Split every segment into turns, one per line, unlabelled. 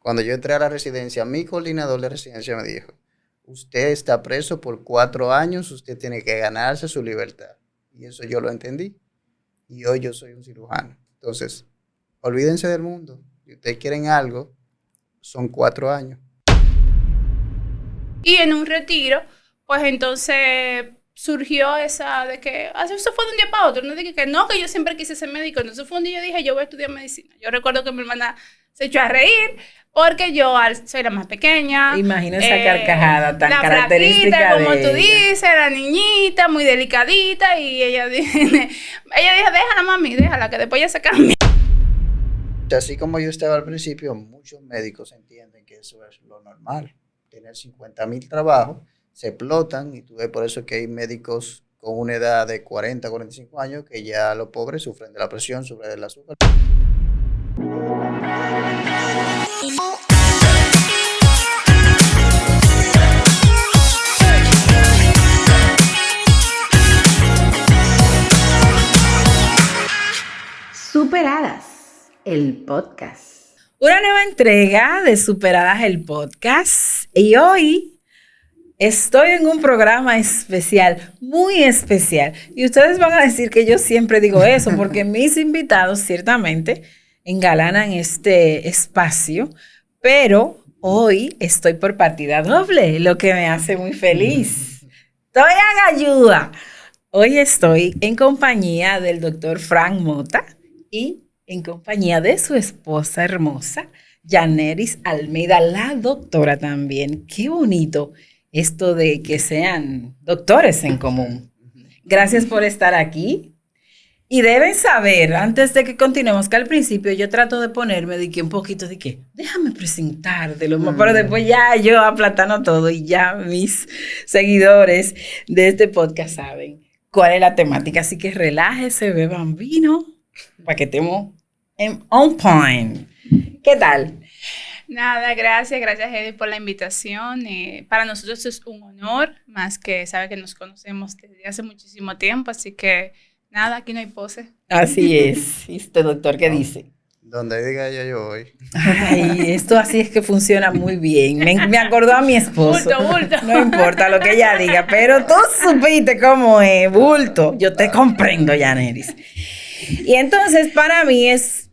Cuando yo entré a la residencia, mi coordinador de residencia me dijo, usted está preso por 4 años, usted tiene que ganarse su libertad. Y eso yo lo entendí. Y hoy yo soy un cirujano. Entonces, olvídense del mundo. Si ustedes quieren algo, son 4 años.
Y en un retiro, pues entonces surgió esa de que, eso fue de un día para otro, no dije que no, que yo siempre quise ser médico, entonces fue un día yo dije, yo voy a estudiar medicina. Yo recuerdo que mi hermana se echó a reír, porque yo soy la más pequeña.
Imagino esa carcajada tan
la
característica
flaquita, como
de
tú
ella.
dices, la niñita, muy delicadita, y ella dijo, déjala mami, déjala, que después ya se cambia.
Así como yo estaba al principio, muchos médicos entienden que eso es lo normal. Tener 50,000 trabajos, se explotan y tú ves por eso que hay médicos con una edad de 40, 45 años que ya los pobres sufren de la presión, sufren del azúcar.
Superadas, el podcast.
Una nueva entrega de Superadas el podcast y hoy estoy en un programa especial, muy especial. Y ustedes van a decir que yo siempre digo eso porque mis invitados ciertamente engalanan este espacio, pero hoy estoy por partida doble, lo que me hace muy feliz. Estoy a ayuda. Hoy estoy en compañía del doctor Frank Mota y en compañía de su esposa hermosa, Yaneris Almeida, la doctora también. Qué bonito esto de que sean doctores en común. Gracias por estar aquí. Y deben saber, antes de que continuemos, que al principio yo trato de ponerme de que un poquito de que, déjame presentártelo, pero después ya yo aplatano todo y ya mis seguidores de este podcast saben cuál es la temática. Así que relájese, beban vino, para que estemos on point. ¿Qué tal?
Nada, gracias Eddie por la invitación. Para nosotros es un honor, más que sabe que nos conocemos desde hace muchísimo tiempo, así que nada, aquí no hay pose.
Así es. ¿Y usted, doctor, qué dice?
Donde diga ella, yo voy.
Ay, esto así es que funciona muy bien. Me acordó a mi esposo.
Bulto.
No importa lo que ella diga, pero tú supiste cómo es, bulto. Yo te comprendo, Yaneris. Y entonces, para mí es,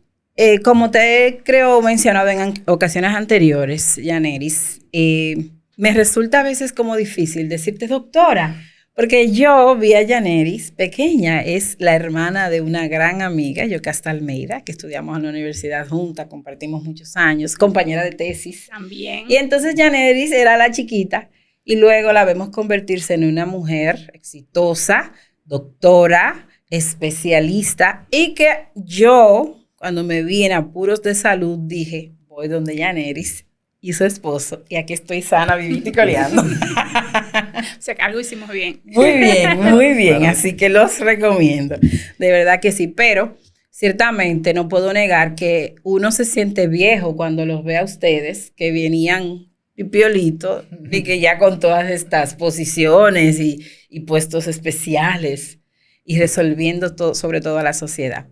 como te creo mencionado en ocasiones anteriores, Yaneris, me resulta a veces como difícil decirte doctora, porque yo vi a Yaneris pequeña, es la hermana de una gran amiga, Yocasta Almeida, que estudiamos en la universidad juntas, compartimos muchos años, compañera de tesis.
También.
Y entonces Yaneris era la chiquita y luego la vemos convertirse en una mujer exitosa, doctora, especialista, y que yo, cuando me vi en apuros de salud, dije, voy donde Yaneris y su esposo, y aquí estoy sana, vivita y coleando.
O sea, que algo hicimos bien.
Muy bien, así que los recomiendo. De verdad que sí, pero ciertamente no puedo negar que uno se siente viejo cuando los ve a ustedes, que venían pipiolitos, y que ya con todas estas posiciones y puestos especiales, y resolviendo todo, sobre todo a la sociedad.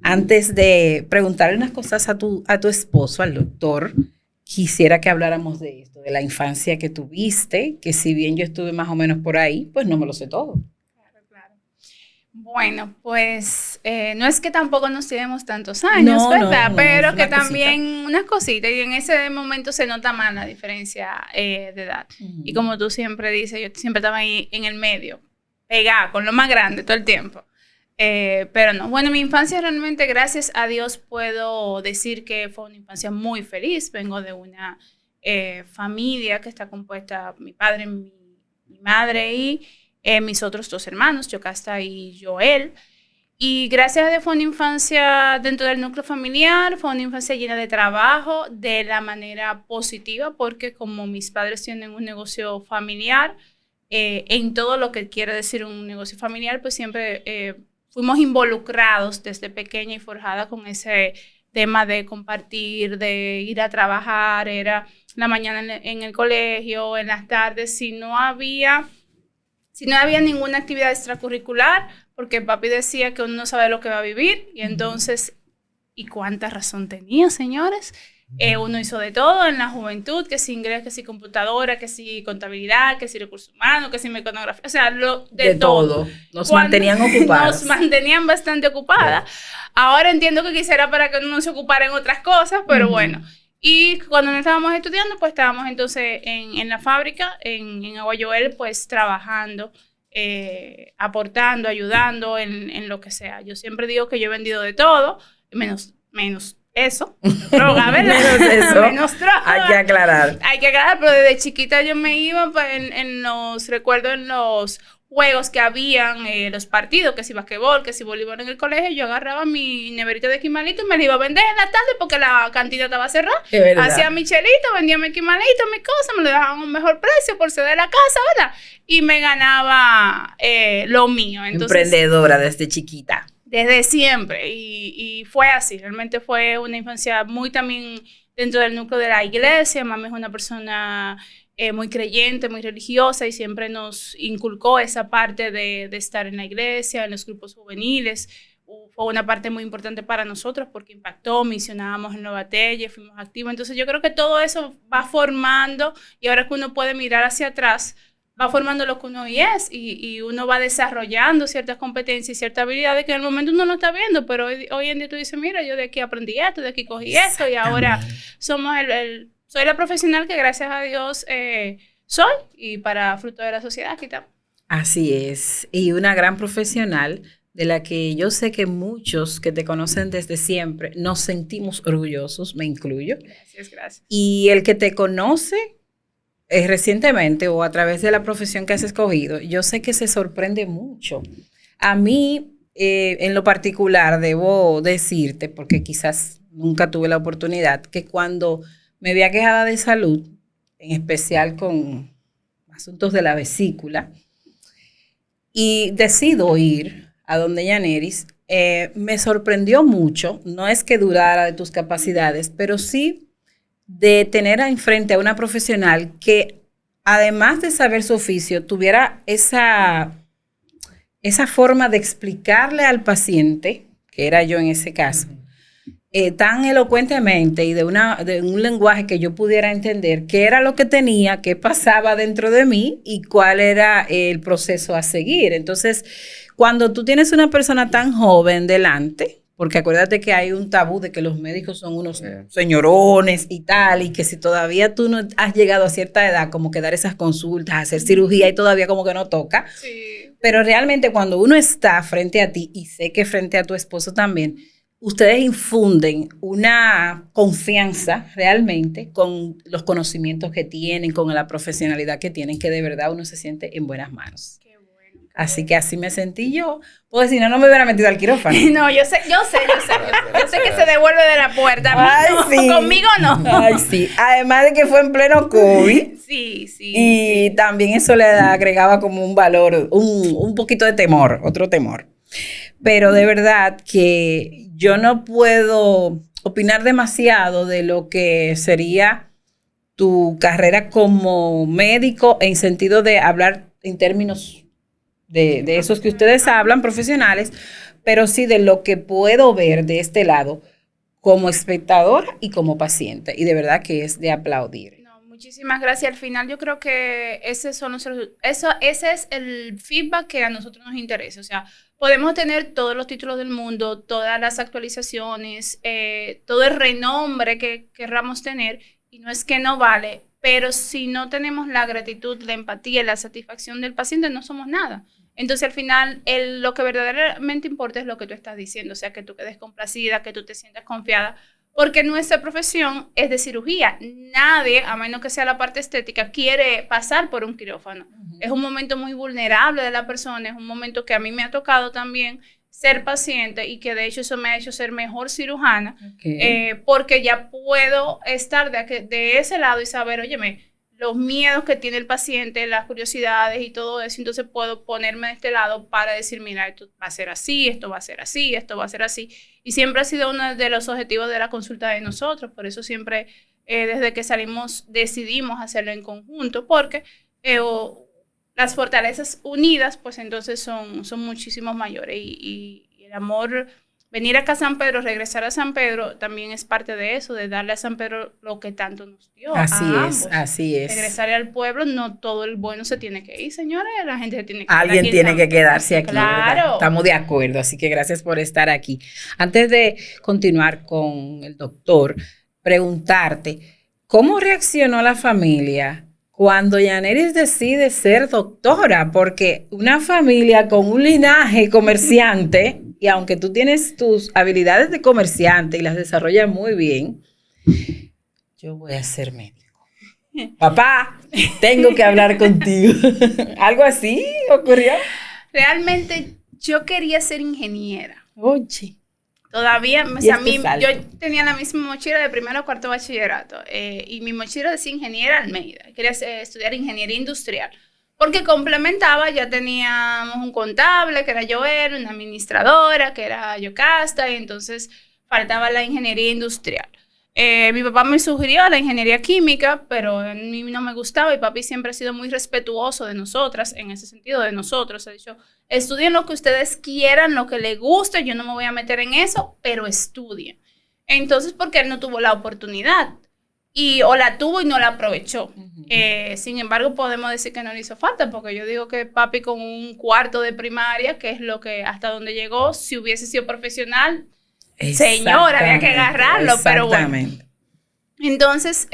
Antes de preguntarle unas cosas a tu esposo, al doctor, quisiera que habláramos de esto, de la infancia que tuviste, que si bien yo estuve más o menos por ahí, pues no me lo sé todo.
Claro. Bueno, pues no es que tampoco nos llevemos tantos años, ¿verdad?
No,
pero que
cosita.
también unas cositas, y en ese momento se nota más la diferencia de edad. Uh-huh. Y como tú siempre dices, yo siempre estaba ahí en el medio, pegada, con lo más grande todo el tiempo. Pero no, bueno, mi infancia realmente, gracias a Dios, puedo decir que fue una infancia muy feliz. Vengo de una familia que está compuesta, mi padre, mi madre y mis otros 2 hermanos, Yocasta y Joel. Y gracias a Dios fue una infancia dentro del núcleo familiar, fue una infancia llena de trabajo, de la manera positiva, porque como mis padres tienen un negocio familiar, en todo lo que quiere decir un negocio familiar, pues siempre fuimos involucrados desde pequeña y forjada con ese tema de compartir, de ir a trabajar, era la mañana en el colegio, en las tardes, si no había ninguna actividad extracurricular, porque papi decía que uno no sabe lo que va a vivir, y entonces, ¿y cuánta razón tenía, señores? Uno hizo de todo en la juventud, que si inglés, que si computadora, que si contabilidad, que si recursos humanos, que si mecanografía, o sea, de todo.
Nos mantenían ocupadas.
Nos mantenían bastante ocupadas. Ahora entiendo que quisiera para que uno se ocupara en otras cosas, pero bueno. Y cuando no estábamos estudiando, pues estábamos entonces en la fábrica, en Aguayoel, pues trabajando, aportando, ayudando en lo que sea. Yo siempre digo que yo he vendido de todo, menos eso, droga, ¿verdad?
Menos droga. Hay que aclarar.
Hay que aclarar, pero desde chiquita yo me iba pues, recuerdo en los juegos que habían, los partidos, que si basquetbol, que si voleibol en el colegio, yo agarraba mi neverita de quimalito y me la iba a vender en la tarde porque la cantina estaba cerrada. Hacía mi chelito, vendía mi quimalito, mi cosa, me lo dejaban a un mejor precio por ser de la casa, ¿verdad? Y me ganaba lo mío. Entonces,
emprendedora desde chiquita.
Desde siempre, y fue así, realmente fue una infancia muy también dentro del núcleo de la iglesia. Mami es una persona muy creyente, muy religiosa, y siempre nos inculcó esa parte de estar en la iglesia, en los grupos juveniles. Fue una parte muy importante para nosotros porque impactó, misionábamos en Nueva Telle, fuimos activos. Entonces yo creo que todo eso va formando, y ahora que uno puede mirar hacia atrás, va formando lo que uno hoy es, y uno va desarrollando ciertas competencias y ciertas habilidades que en el momento uno no está viendo, pero hoy en día tú dices, mira, yo de aquí aprendí esto, de aquí cogí esto, y ahora somos soy la profesional que gracias a Dios soy, y para fruto de la sociedad aquí estamos. Así
es, y una gran profesional de la que yo sé que muchos que te conocen desde siempre nos sentimos orgullosos, me incluyo.
Gracias.
Y el que te conoce recientemente o a través de la profesión que has escogido, yo sé que se sorprende mucho. A mí, en lo particular, debo decirte, porque quizás nunca tuve la oportunidad, que cuando me veía quejada de salud, en especial con asuntos de la vesícula, y decido ir a donde Yaneris, me sorprendió mucho, no es que dudara de tus capacidades, pero sí de tener enfrente a una profesional que, además de saber su oficio, tuviera esa forma de explicarle al paciente, que era yo en ese caso, tan elocuentemente y de un lenguaje que yo pudiera entender qué era lo que tenía, qué pasaba dentro de mí y cuál era el proceso a seguir. Entonces, cuando tú tienes una persona tan joven delante, porque acuérdate que hay un tabú de que los médicos son unos señorones y tal, y que si todavía tú no has llegado a cierta edad, como que dar esas consultas, hacer cirugía y todavía como que no toca. Sí. Pero realmente cuando uno está frente a ti, y sé que frente a tu esposo también, ustedes infunden una confianza realmente con los conocimientos que tienen, con la profesionalidad que tienen, que de verdad uno se siente en buenas manos. Así que así me sentí yo, porque si no, no me hubiera metido al quirófano.
No, yo sé que se devuelve de la puerta.
Ay, no, sí.
Conmigo no.
Ay, sí. Además de que fue en pleno COVID.
Sí.
Y también eso le agregaba como un valor, un poquito de temor, otro temor. Pero de verdad que yo no puedo opinar demasiado de lo que sería tu carrera como médico en sentido de hablar en términos de esos que ustedes hablan, profesionales, pero sí de lo que puedo ver de este lado como espectadora y como paciente. Y de verdad que es de aplaudir.
No, muchísimas gracias. Al final yo creo que ese es el feedback que a nosotros nos interesa. O sea, podemos tener todos los títulos del mundo, todas las actualizaciones, todo el renombre que querramos tener, y no es que no vale, pero si no tenemos la gratitud, la empatía y la satisfacción del paciente, no somos nada. Entonces, al final, lo que verdaderamente importa es lo que tú estás diciendo, o sea, que tú quedes complacida, que tú te sientas confiada, porque nuestra profesión es de cirugía. Nadie, a menos que sea la parte estética, quiere pasar por un quirófano. Es un momento muy vulnerable de la persona, es un momento que a mí me ha tocado también ser paciente, y que de hecho eso me ha hecho ser mejor cirujana, porque ya puedo estar de ese lado y saber, óyeme, los miedos que tiene el paciente, las curiosidades y todo eso. Entonces puedo ponerme de este lado para decir, mira, esto va a ser así, esto va a ser así, esto va a ser así. Y siempre ha sido uno de los objetivos de la consulta de nosotros. Por eso siempre, desde que salimos, decidimos hacerlo en conjunto, porque las fortalezas unidas, pues entonces son muchísimo mayores. Y el amor venir acá a San Pedro, regresar a San Pedro, también es parte de eso, de darle a San Pedro lo que tanto nos dio.
Así es.
Regresar al pueblo, no todo el bueno se tiene que ir, señores, la gente se tiene que
Alguien tiene que quedarse aquí,
claro.
¿verdad? Estamos de acuerdo, así que gracias por estar aquí. Antes de continuar con el doctor, preguntarte, ¿cómo reaccionó la familia cuando Yaneris decide ser doctora? Porque una familia con un linaje comerciante, y aunque tú tienes tus habilidades de comerciante y las desarrollas muy bien, yo voy a ser médico. Papá, tengo que hablar contigo. ¿Algo así ocurrió?
Realmente yo quería ser ingeniera.
Oye.
Todavía, o sea, yo tenía la misma mochila de primero a cuarto bachillerato y mi mochila decía ingeniera Almeida. Quería estudiar ingeniería industrial porque complementaba, ya teníamos un contable que era Joel, una administradora que era Yocasta y entonces faltaba la ingeniería industrial. Mi papá me sugirió la ingeniería química, pero a mí no me gustaba y papi siempre ha sido muy respetuoso de nosotras, en ese sentido de nosotros. Ha dicho, estudien lo que ustedes quieran, lo que les guste, yo no me voy a meter en eso, pero estudien. Entonces, porque él no tuvo la oportunidad, o la tuvo y no la aprovechó. Sin embargo, podemos decir que no le hizo falta, porque yo digo que papi con un cuarto de primaria, que es lo que hasta donde llegó, si hubiese sido profesional, señor, había que agarrarlo, pero bueno. Entonces,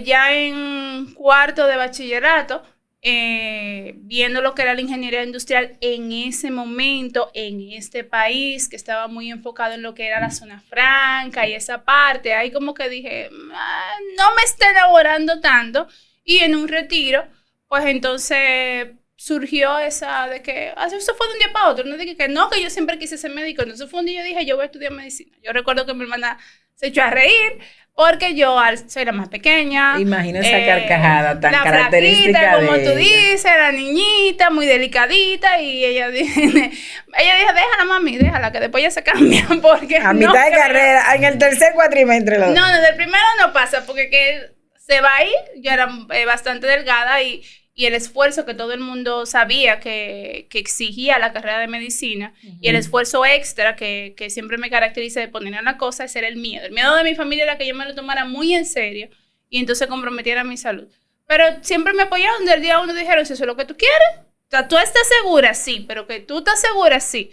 ya en cuarto de bachillerato, viendo lo que era la ingeniería industrial en ese momento, en este país, que estaba muy enfocado en lo que era la zona franca y esa parte, ahí como que dije, no me está enamorando tanto, y en un retiro, pues entonces surgió esa de que, eso fue de un día para otro, no dije que no, que yo siempre quise ser médico, entonces fue un día yo dije, yo voy a estudiar medicina. Yo recuerdo que mi hermana se echó a reír, porque yo soy la más pequeña.
Imagino esa carcajada tan
la
característica
flaquita, como tú
ella.
dices, la niñita, muy delicadita, y ella dijo, déjala mami, déjala, que después ya se cambia, porque
a mitad de carrera, en el tercer cuatrimestre.
No, del primero no pasa, porque que se va a ir, yo era bastante delgada, y el esfuerzo que todo el mundo sabía que exigía la carrera de medicina, y el esfuerzo extra que siempre me caracteriza de poner en la cosa, ese era el miedo. El miedo de mi familia era que yo me lo tomara muy en serio y entonces comprometiera mi salud. Pero siempre me apoyaron, del día uno dijeron, si eso es lo que tú quieres, o sea, tú estás segura, sí, pero que tú estás segura, sí.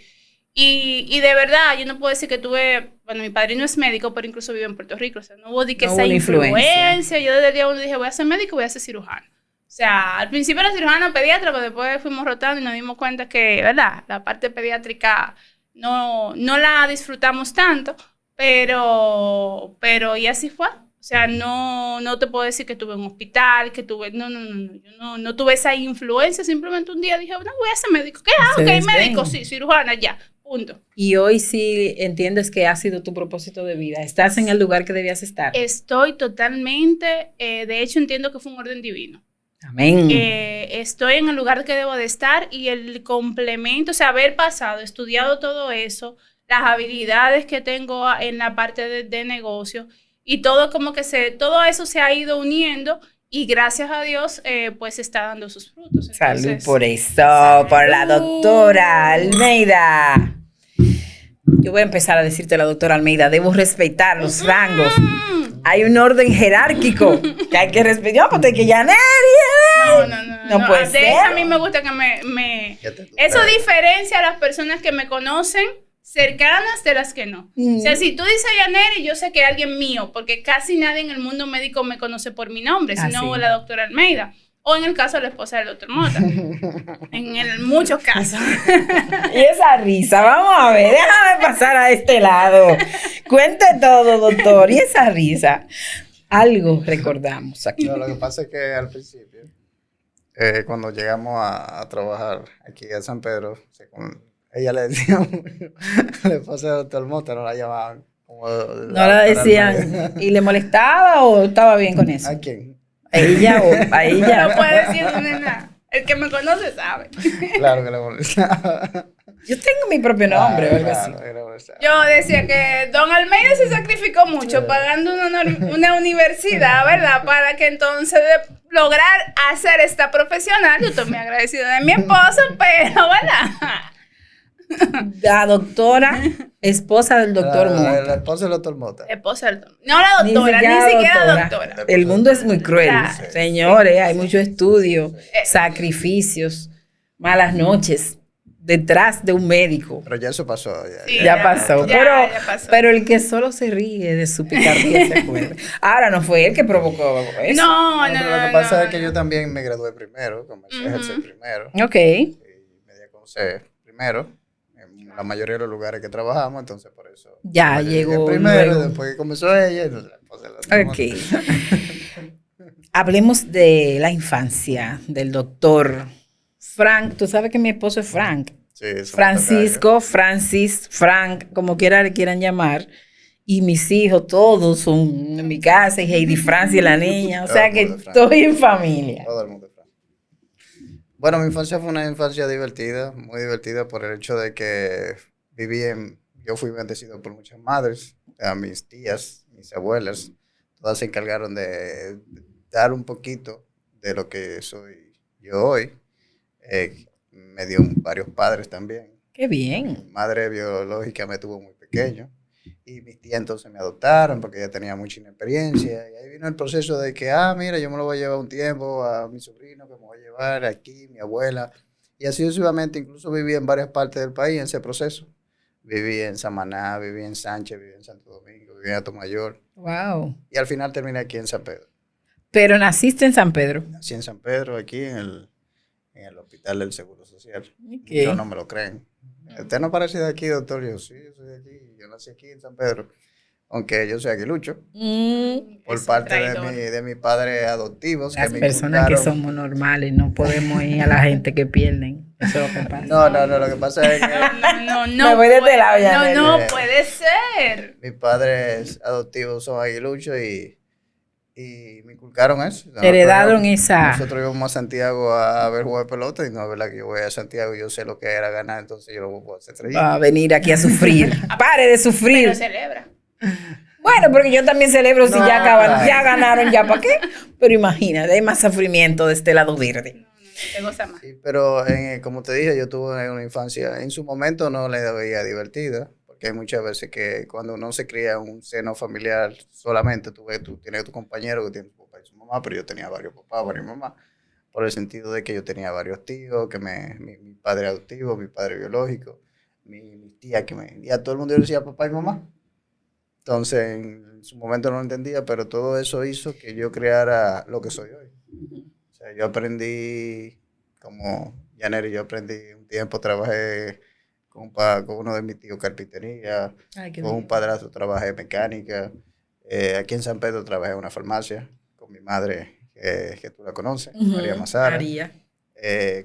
Y de verdad, yo no puedo decir que tuve, bueno, mi padrino es médico, pero incluso vive en Puerto Rico, o sea, no hubo de que esa influencia. Yo desde el día uno dije, voy a ser médico, voy a ser cirujano. O sea, al principio era cirujano pediatra, pero después fuimos rotando y nos dimos cuenta que, ¿verdad? La parte pediátrica no la disfrutamos tanto, pero y así fue. O sea, no te puedo decir que tuve un hospital, que tuve, no tuve esa influencia, simplemente un día dije, no, voy a ser médico. ¿Qué hago? ¿Qué médico? Sí, cirujana, ya, punto.
Y hoy sí entiendes que ha sido tu propósito de vida. ¿Estás en el lugar que debías estar?
Estoy totalmente, de hecho entiendo que fue un orden divino.
Amén.
Estoy en el lugar que debo de estar y el complemento, o sea, haber pasado, estudiado todo eso, las habilidades que tengo en la parte de negocio y todo como que todo eso se ha ido uniendo y gracias a Dios pues está dando sus frutos. Entonces,
salud por eso, por la doctora Almeida. Yo voy a empezar a decirte la doctora Almeida, debo respetar los rangos. Hay un orden jerárquico que hay que respetar. Porque que Yaneris. No puede ser.
De hecho, a mí me gusta que eso diferencia a las personas que me conocen cercanas de las que no. O sea, si tú dices Yaneris, yo sé que es alguien mío, porque casi nadie en el mundo médico me conoce por mi nombre, sino la doctora Almeida. O en el caso de la esposa del doctor Mota. En muchos casos.
Y esa risa, vamos a ver, déjame pasar a este lado. Cuente todo, doctor. Y esa risa. Algo recordamos aquí.
No, lo que pasa es que al principio, cuando llegamos a trabajar aquí a San Pedro, ella le decía, la esposa del doctor Mota, no la llamaban.
No la decían. ¿Y le molestaba o estaba bien con eso?
¿A quién?
A ella o a ella.
No puede decir nada. El que me conoce sabe.
Claro que le molestaba.
Yo tengo mi propio nombre, o algo así.
Yo decía que don Almeida se sacrificó mucho pagando una universidad, ¿verdad? Para que entonces lograr hacer esta profesional. Yo estoy muy agradecida de mi esposo, pero, ¿verdad?
La doctora, esposa del doctor Mota.
La esposa del doctor Mota.
Esposa del doctor. No la doctora, ni siquiera doctora.
El mundo es muy cruel,
Sí,
señores. Hay mucho estudio,
Sí.
sacrificios, malas noches detrás de un médico.
Pero ya eso pasó.
Sí,
Ya pasó.
ya pasó.
Pero el que solo se ríe de su picardía se acuerda. Ahora no fue él que provocó eso.
No,
Pero lo que pasa es que yo también me gradué primero, comencé a ejercer primero.
Ok.
Y me di a conocer primero en la mayoría de los lugares que trabajamos, entonces por eso.
Ya
yo llegué
llegó
primero,
luego.
después que comenzó ella, entonces la esposa del doctor
Ok. Hablemos de la infancia del doctor Frank. Tú sabes que mi esposo es Frank.
Sí, somos
Francisco, Francis, Frank, como quiera le quieran llamar. Y mis hijos, todos son en mi casa, y Heidi Francia, la niña. O
Todo
sea
el
que
mundo es Frank.
estoy en familia.
todo el mundo es Frank. Bueno, mi infancia fue una infancia divertida, muy divertida por el hecho de que yo fui bendecido por muchas madres, a mis tías, mis abuelas, todas se encargaron de dar un poquito de lo que soy yo hoy. Me dio varios padres también.
Qué
Mi
bien.
madre biológica me tuvo muy pequeño y mis tías entonces me adoptaron porque ya tenía mucha inexperiencia. Y ahí vino el proceso de que, mira, yo me lo voy a llevar un tiempo a mi sobrino, que me voy a llevar aquí, mi abuela. Y así sucesivamente, incluso viví en varias partes del país en ese proceso. Viví en Samaná, viví en Sánchez, viví en Santo Domingo, viví en Atomayor.
Wow.
Y al final terminé aquí en San Pedro.
Pero naciste en San Pedro.
Nací en San Pedro, aquí en el Hospital del Seguro Social.
Ok.
Muchos no me lo creen. ¿Usted no parece de aquí, doctor? Yo, sí, yo soy de aquí. Yo nací aquí en San Pedro. Aunque yo soy aguilucho. Por
Es un
parte
traidor.
de mi padre adoptivos.
Las
que me
personas que
inculcaron-
somos normales no podemos ir a la gente que pierden. Eso es lo que pasa.
No, lo que pasa es que
No,
Me voy de este lado, Yaneli.
no puede ser.
mis padres adoptivos son aguiluchos y me inculcaron eso.
Heredaron esa.
Nosotros íbamos a Santiago a ver jugar pelota y no es verdad que yo voy a Santiago y yo sé lo que era ganar, entonces yo lo voy a hacer estrella.
Va a venir aquí a sufrir. Pare de sufrir.
Pero celebra.
Bueno, porque yo también celebro si
No,
ya acaban,
claro.
ya ganaron, ya para qué. Pero imagínate, hay más sufrimiento de este lado verde.
Te goza más.
Sí, pero como te dije, yo tuve una infancia, en su momento no la veía divertida, porque hay muchas veces que cuando uno se cría en un seno familiar solamente, tú tienes tu compañero que tiene su papá y su mamá, pero yo tenía varios papás, varias mamás, por el sentido de que yo tenía varios tíos, que mi padre adoptivo, mi padre biológico, mi tía, y a todo el mundo yo le decía papá y mamá. Entonces, en su momento no lo entendía, pero todo eso hizo que yo creara lo que soy hoy. O sea, yo aprendí, como Yaneri, yo aprendí un tiempo, trabajé con uno de mis tíos carpintería, con un padrastro trabajé mecánica, aquí en San Pedro trabajé en una farmacia, con mi madre, que tú la conoces, María Mazara.
María.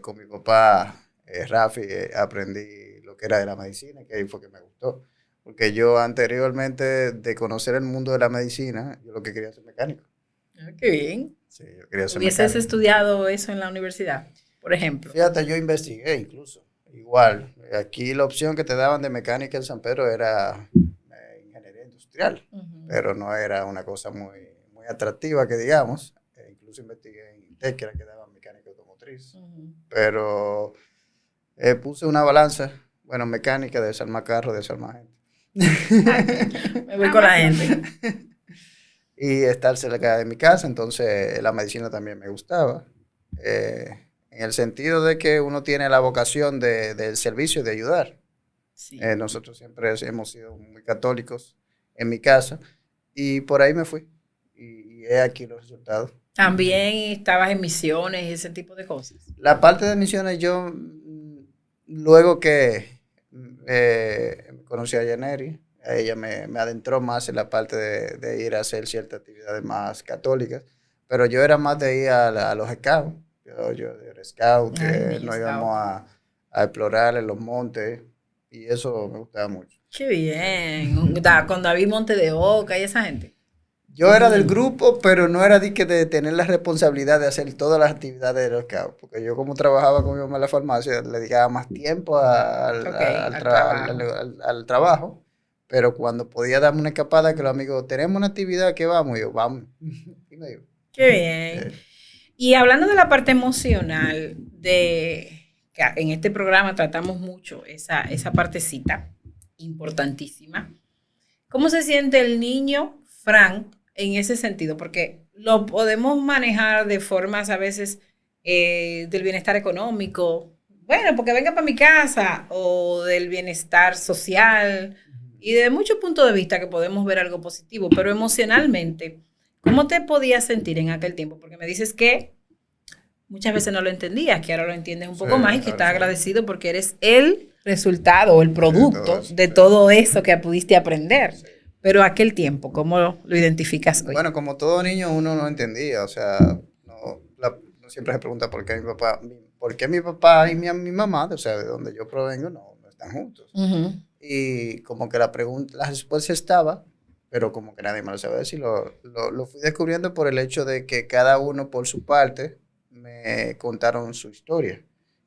Con mi papá, Rafi, aprendí lo que era de la medicina, que ahí fue que me gustó. Porque yo anteriormente de conocer el mundo de la medicina, yo lo que quería ser mecánico.
Qué bien.
Sí, yo quería ser
¿Hubieses
mecánico.
estudiado eso en la universidad, por ejemplo?
Fíjate, yo investigué incluso. Igual, aquí la opción que te daban de mecánica en San Pedro era ingeniería industrial, pero no era una cosa muy, muy atractiva que digamos. Incluso investigué en INTEC, que era que daban mecánica automotriz. Pero puse una balanza, bueno, mecánica, desarmar carro, desarmar gente.
Me voy con la gente.
Y estar cerca de mi casa, entonces la medicina también me gustaba. En el sentido de que uno tiene la vocación del servicio, de ayudar.
Sí.
Nosotros siempre hemos sido muy católicos en mi casa y por ahí me fui. Y he aquí los resultados.
También estabas en misiones y ese tipo de cosas.
La parte de misiones, yo, luego que conocí a Yaneri, a ella me adentró más en la parte de ir a hacer ciertas actividades más católicas, pero yo era más de ir a los scouts. Yo era scout, que nos íbamos a explorar en los montes y eso me gustaba mucho.
Qué bien. Con David Monte de Oca y esa gente.
Yo era del grupo, pero no era de tener la responsabilidad de hacer todas las actividades de los scouts, porque yo como trabajaba con mi mamá en la farmacia, le dedicaba más tiempo al trabajo, pero cuando podía darme una escapada, que los amigos, tenemos una actividad que vamos, y yo, vamos. Y me iba.
Qué bien. Y hablando de la parte emocional, de que en este programa tratamos mucho esa partecita importantísima. ¿Cómo se siente el niño, Fran, en ese sentido? Porque lo podemos manejar de formas a veces del bienestar económico, bueno, porque venga para mi casa, o del bienestar social, y de muchos puntos de vista que podemos ver algo positivo, pero emocionalmente, ¿cómo te podías sentir en aquel tiempo? Porque me dices que muchas veces no lo entendías, que ahora lo entiendes un poco más y que estás agradecido porque eres el resultado o el producto de todo eso que pudiste aprender. Sí. Pero aquel tiempo, ¿cómo lo identificas hoy?
Bueno, como todo niño uno no entendía, o sea, no siempre se pregunta por qué mi papá y mi mamá, o sea, de donde yo provengo, no están juntos. Uh-huh. Y como que la respuesta estaba, pero como que nadie me lo sabe decir. Lo fui descubriendo por el hecho de que cada uno por su parte me contaron su historia,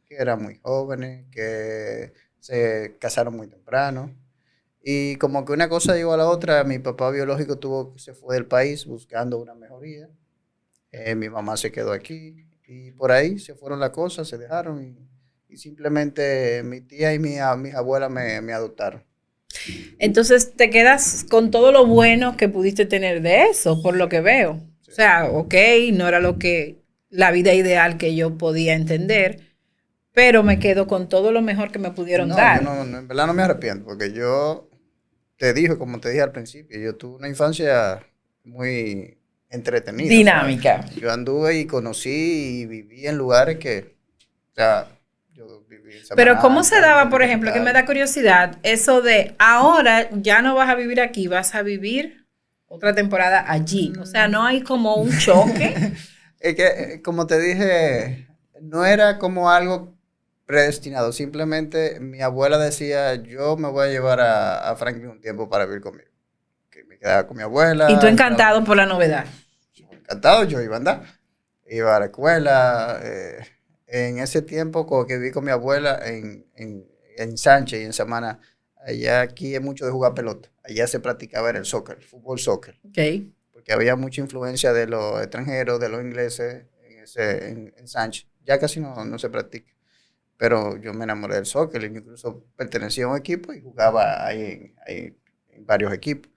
que eran muy jóvenes, que se casaron muy temprano. Y como que una cosa llegó a la otra, mi papá biológico se fue del país buscando una mejoría. Mi mamá se quedó aquí y por ahí se fueron las cosas, se dejaron y simplemente mi tía y mis abuelas me adoptaron.
Entonces te quedas con todo lo bueno que pudiste tener de eso, por lo que veo. Sí. O sea, ok, no era la vida ideal que yo podía entender, pero me quedo con todo lo mejor que me pudieron dar.
Yo en verdad no me arrepiento, porque yo como te dije al principio, yo tuve una infancia muy entretenida.
Dinámica.
O sea, yo anduve y conocí y viví en lugares que, o sea, yo viví en Samaná.
Pero ¿cómo se daba, por ejemplo, que me da curiosidad, eso de ahora ya no vas a vivir aquí, vas a vivir otra temporada allí? O sea, no hay como un choque.
Es que, como te dije, no era como algo predestinado. Simplemente mi abuela decía, yo me voy a llevar a Franklin un tiempo para vivir conmigo. Que me quedaba con mi abuela.
Y tú encantado por la novedad.
Encantado, yo iba a andar. Iba a la escuela. En ese tiempo, como que viví con mi abuela en Sánchez y en Samaná, allá aquí es mucho de jugar pelota. Allá se practicaba el soccer, el fútbol soccer.
Okay.
Porque había mucha influencia de los extranjeros, de los ingleses en Sánchez. Ya casi no se practica. Pero yo me enamoré del soccer, incluso pertenecía a un equipo y jugaba ahí en varios equipos.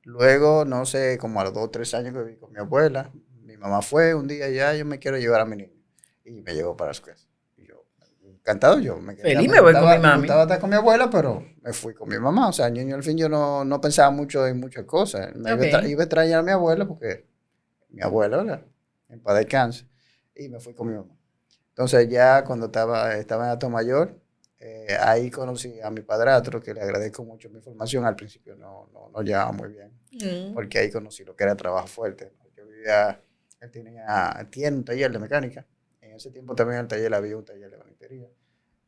Luego, no sé, como a los 2 o 3 años que viví con mi abuela, mi mamá fue un día ya, yo me quiero llevar a mi niño. Y me llevó para su casa. Y yo, encantado, yo me quedé.
Feliz me voy con mi mami.
Me gustaba estar con mi abuela, pero me fui con mi mamá. O sea, niño, al fin yo no pensaba mucho en muchas cosas. Iba a extrañar a mi abuela porque mi abuela, ¿verdad? En paz descanse. Y me fui con mi mamá. Entonces ya cuando estaba en Atomayor, ahí conocí a mi padrastro, que le agradezco mucho mi formación. Al principio no llevaba muy bien, porque ahí conocí lo que era trabajo fuerte. Yo vivía, él tiene un taller de mecánica. En ese tiempo también en el taller había un taller de maritería.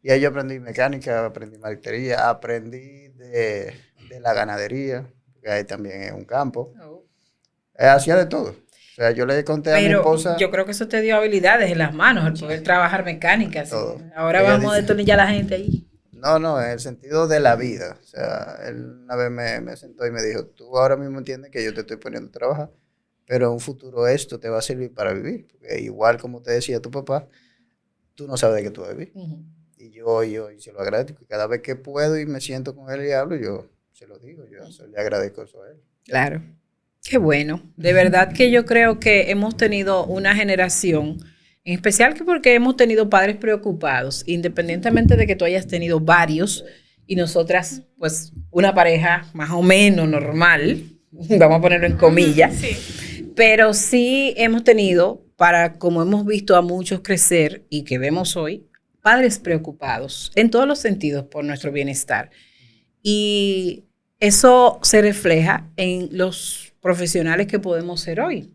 Y ahí yo aprendí mecánica, aprendí maritería, aprendí de la ganadería, que ahí también es un campo. Hacía de todo. O sea, yo le conté a mi esposa.
Yo creo que eso te dio habilidades en las manos, el poder trabajar mecánica. Todo. Ahora vamos a destornillar a la gente ahí.
No, en el sentido de la vida. O sea, él una vez me sentó y me dijo, tú ahora mismo entiendes que yo te estoy poniendo a trabajar, pero en un futuro esto te va a servir para vivir. Porque igual como te decía tu papá, tú no sabes de qué tú vas a vivir. Uh-huh. Y yo se lo agradezco. Cada vez que puedo y me siento con él y hablo, yo se lo digo. Yo le agradezco eso a él.
Claro. Qué bueno. De verdad que yo creo que hemos tenido una generación, en especial que porque hemos tenido padres preocupados, independientemente de que tú hayas tenido varios y nosotras, pues, una pareja más o menos normal, vamos a ponerlo en comillas, sí. Pero sí hemos tenido, como hemos visto a muchos crecer y que vemos hoy, padres preocupados en todos los sentidos por nuestro bienestar. Y eso se refleja en los profesionales que podemos ser hoy.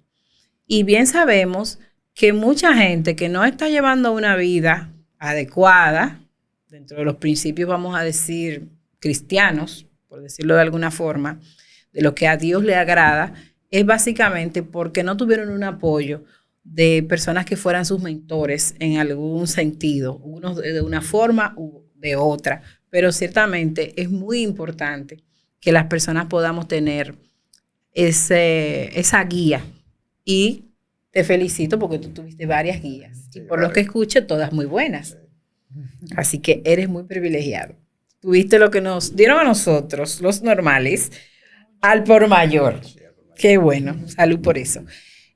Y bien sabemos que mucha gente que no está llevando una vida adecuada, dentro de los principios, vamos a decir, cristianos, por decirlo de alguna forma, de lo que a Dios le agrada, es básicamente porque no tuvieron un apoyo de personas que fueran sus mentores en algún sentido, unos de una forma u de otra. Pero ciertamente es muy importante que las personas podamos tener esa guía. Y te felicito porque tú tuviste varias guías. Sí, y por lo que escucho, todas muy buenas. Así que eres muy privilegiado. Tuviste lo que nos dieron a nosotros, los normales, al por mayor. Qué bueno, salud por eso.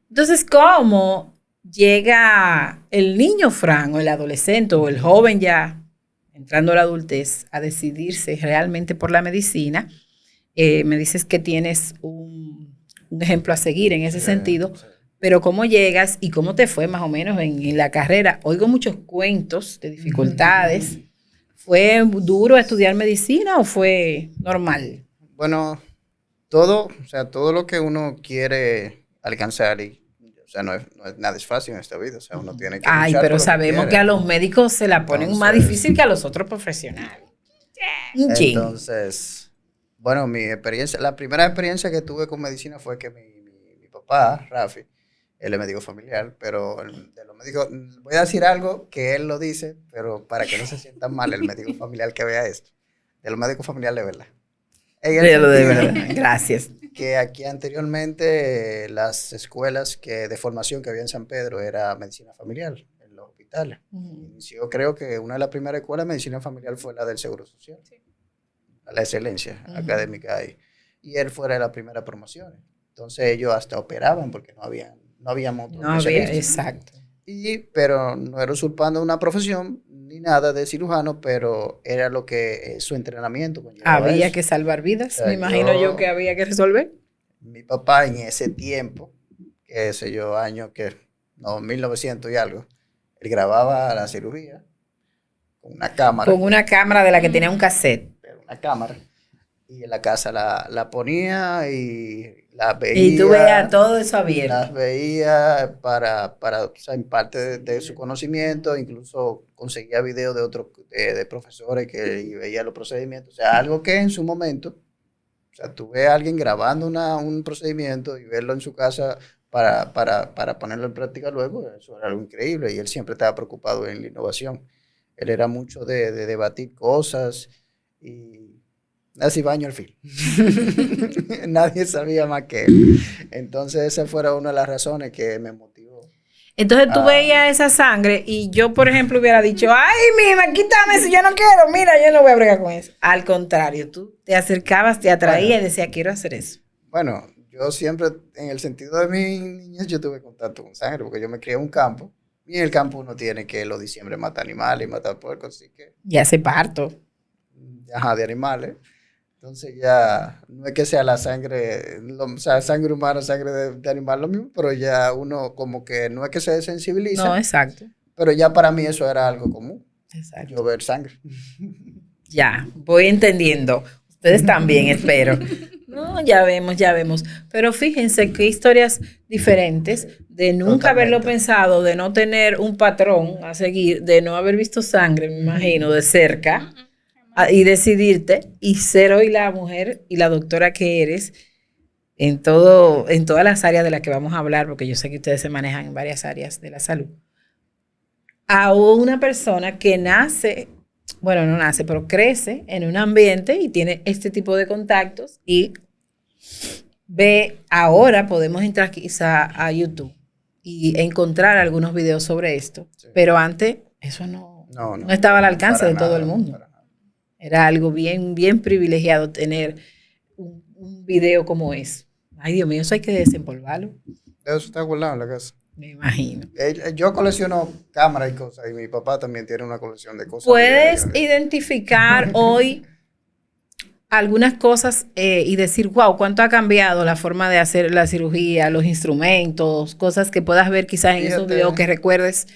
Entonces, ¿cómo llega el niño Fran o el adolescente o el joven ya entrando a la adultez a decidirse realmente por la medicina? Me dices que tienes un ejemplo a seguir en ese sentido, pero ¿cómo llegas y cómo te fue más o menos en la carrera? Oigo muchos cuentos de dificultades. ¿Fue duro estudiar medicina o fue normal?
Bueno, todo lo que uno quiere alcanzar o sea, no es nada es fácil en esta vida, o sea, uno tiene que luchar
Pero
por lo
sabemos que a los médicos se la ponen más difícil que a los otros profesionales.
Entonces, bueno, la primera experiencia que tuve con medicina fue que mi papá, Rafi, él es médico familiar, pero de los médicos, voy a decir algo que él lo dice, pero para que no se sientan mal el médico familiar que vea esto, de los médicos familiares de verdad.
De verdad, gracias.
Que aquí anteriormente las escuelas de formación que había en San Pedro era medicina familiar, en los hospitales. Yo creo que una de las primeras escuelas de medicina familiar fue la del Seguro Social, la excelencia académica ahí. Y él fue de las primeras promociones. Entonces ellos hasta operaban porque no había otros especialistas.
Exacto.
Pero no era usurpando una profesión ni nada de cirujano, pero era lo que su entrenamiento conllevaba.
Había que salvar vidas, me imagino yo que había que resolver.
Mi papá en ese tiempo, qué sé yo, 1900 y algo, él grababa la cirugía con una cámara.
Con una cámara de la que tenía un cassette.
Una cámara. Y en la casa la ponía y la veía.
Y tú veías todo eso abierto.
Las veía o sea, en parte de su conocimiento, incluso conseguía videos de profesores que veía los procedimientos. O sea, algo que en su momento, o sea, tú ves a alguien grabando un procedimiento y verlo en su casa para ponerlo en práctica luego, eso era algo increíble. Y él siempre estaba preocupado en la innovación. Él era mucho de debatir cosas y así baño al fin. Nadie sabía más que él. Entonces esa fue una de las razones que me motivó.
Entonces tú veías esa sangre y yo, por ejemplo, hubiera dicho, ay, mima, quítame eso, yo no quiero, mira, yo no voy a bregar con eso. Al contrario, tú te acercabas, te atraías y decías, quiero hacer eso.
Bueno, yo siempre, en el sentido de mi niñez, yo tuve contacto con sangre porque yo me crié en un campo y en el campo uno tiene que los diciembre matar animales y matar puercos, así que...
Y hace parto.
De animales. Entonces ya no es que sea la sangre, o sea, sangre humana, sangre de animal, lo mismo, pero ya uno como que no es que se desensibiliza.
No, exacto.
Pero ya para mí eso era algo común.
Exacto.
Yo ver sangre.
Ya, voy entendiendo. Ustedes también, espero. No, ya vemos. Pero fíjense qué historias diferentes de nunca haberlo pensado, de no tener un patrón a seguir, de no haber visto sangre, me imagino, de cerca. Y decidirte y ser hoy la mujer y la doctora que eres en todas las áreas de las que vamos a hablar, porque yo sé que ustedes se manejan en varias áreas de la salud. A una persona que pero crece en un ambiente y tiene este tipo de contactos y ahora podemos entrar quizá a YouTube y encontrar algunos videos sobre esto, sí. Pero antes eso no estaba al alcance de todo el mundo. Era algo bien, bien privilegiado tener un video como ese. Ay, Dios mío, eso hay que desempolvarlo.
Eso está guardado en la casa.
Me imagino.
Yo colecciono cámaras y cosas, y mi papá también tiene una colección de cosas.
¿Puedes identificar hoy algunas cosas y decir, wow, cuánto ha cambiado la forma de hacer la cirugía, los instrumentos, cosas que puedas ver quizás en esos videos que recuerdes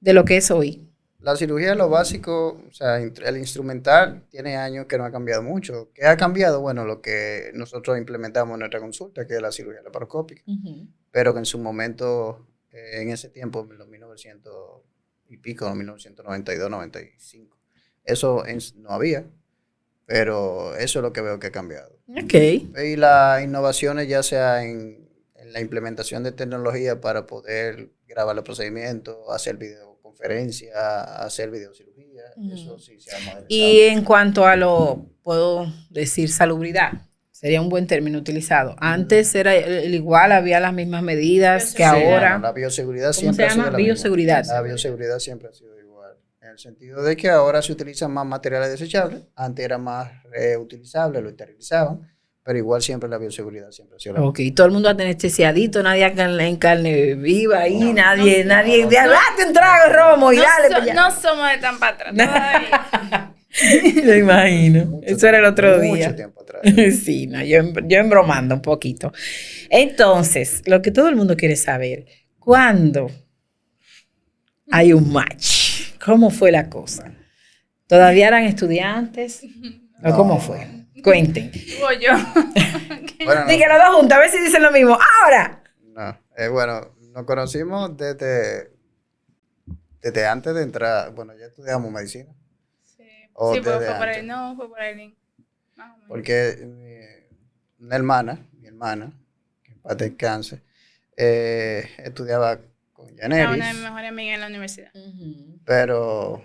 de lo que es hoy?
La cirugía, lo básico, o sea, el instrumental tiene años que no ha cambiado mucho. ¿Qué ha cambiado? Bueno, lo que nosotros implementamos en nuestra consulta, que es la cirugía laparoscópica, pero que en su momento, en ese tiempo, en los 1900 y pico, 1992, 95, eso no había, pero eso es lo que veo que ha cambiado.
Okay.
Y las innovaciones, ya sea en la implementación de tecnología para poder grabar los procedimientos, hacer videoconferencia, hacer videocirugía, eso sí se ha modernizado.
Y en cuanto a puedo decir, salubridad, sería un buen término utilizado. Antes era igual, había las mismas medidas que ahora.
Bueno, la bioseguridad
siempre ha sido la
bioseguridad.
Misma.
La bioseguridad siempre ha sido igual. En el sentido de que ahora se utilizan más materiales desechables. Antes era más reutilizable, lo esterilizaban. Pero igual siempre la bioseguridad siempre ha sido la misma.
Ok, todo el mundo anestesiadito, nadie en carne viva ahí,
No,
nadie,
no,
nadie,
no,
date un trago de romo y dale para allá.
No somos de tan para atrás todavía.
Lo imagino.
Mucho
Eso era el otro
mucho
día.
tiempo atrás.
Sí, no, yo embromando un poquito. Entonces, lo que todo el mundo quiere saber, ¿cuándo hay un match? ¿Cómo fue la cosa? ¿Todavía eran estudiantes? ¿O
No.
cómo fue? Cuenten.
Digo yo.
Bueno, no,
Díganlo dos juntos, a ver si dicen lo mismo. ¡Ahora!
no. Bueno, nos conocimos desde antes de entrar. Bueno, ya estudiamos medicina.
Sí,
O
sí, pero
desde
fue por ahí.
antes.
No, fue por ahí. Más o menos.
Porque una hermana, mi hermana, que en paz descanse, estudiaba con
Era una de mis
Yaneris,
mejores amigas en la universidad.
pero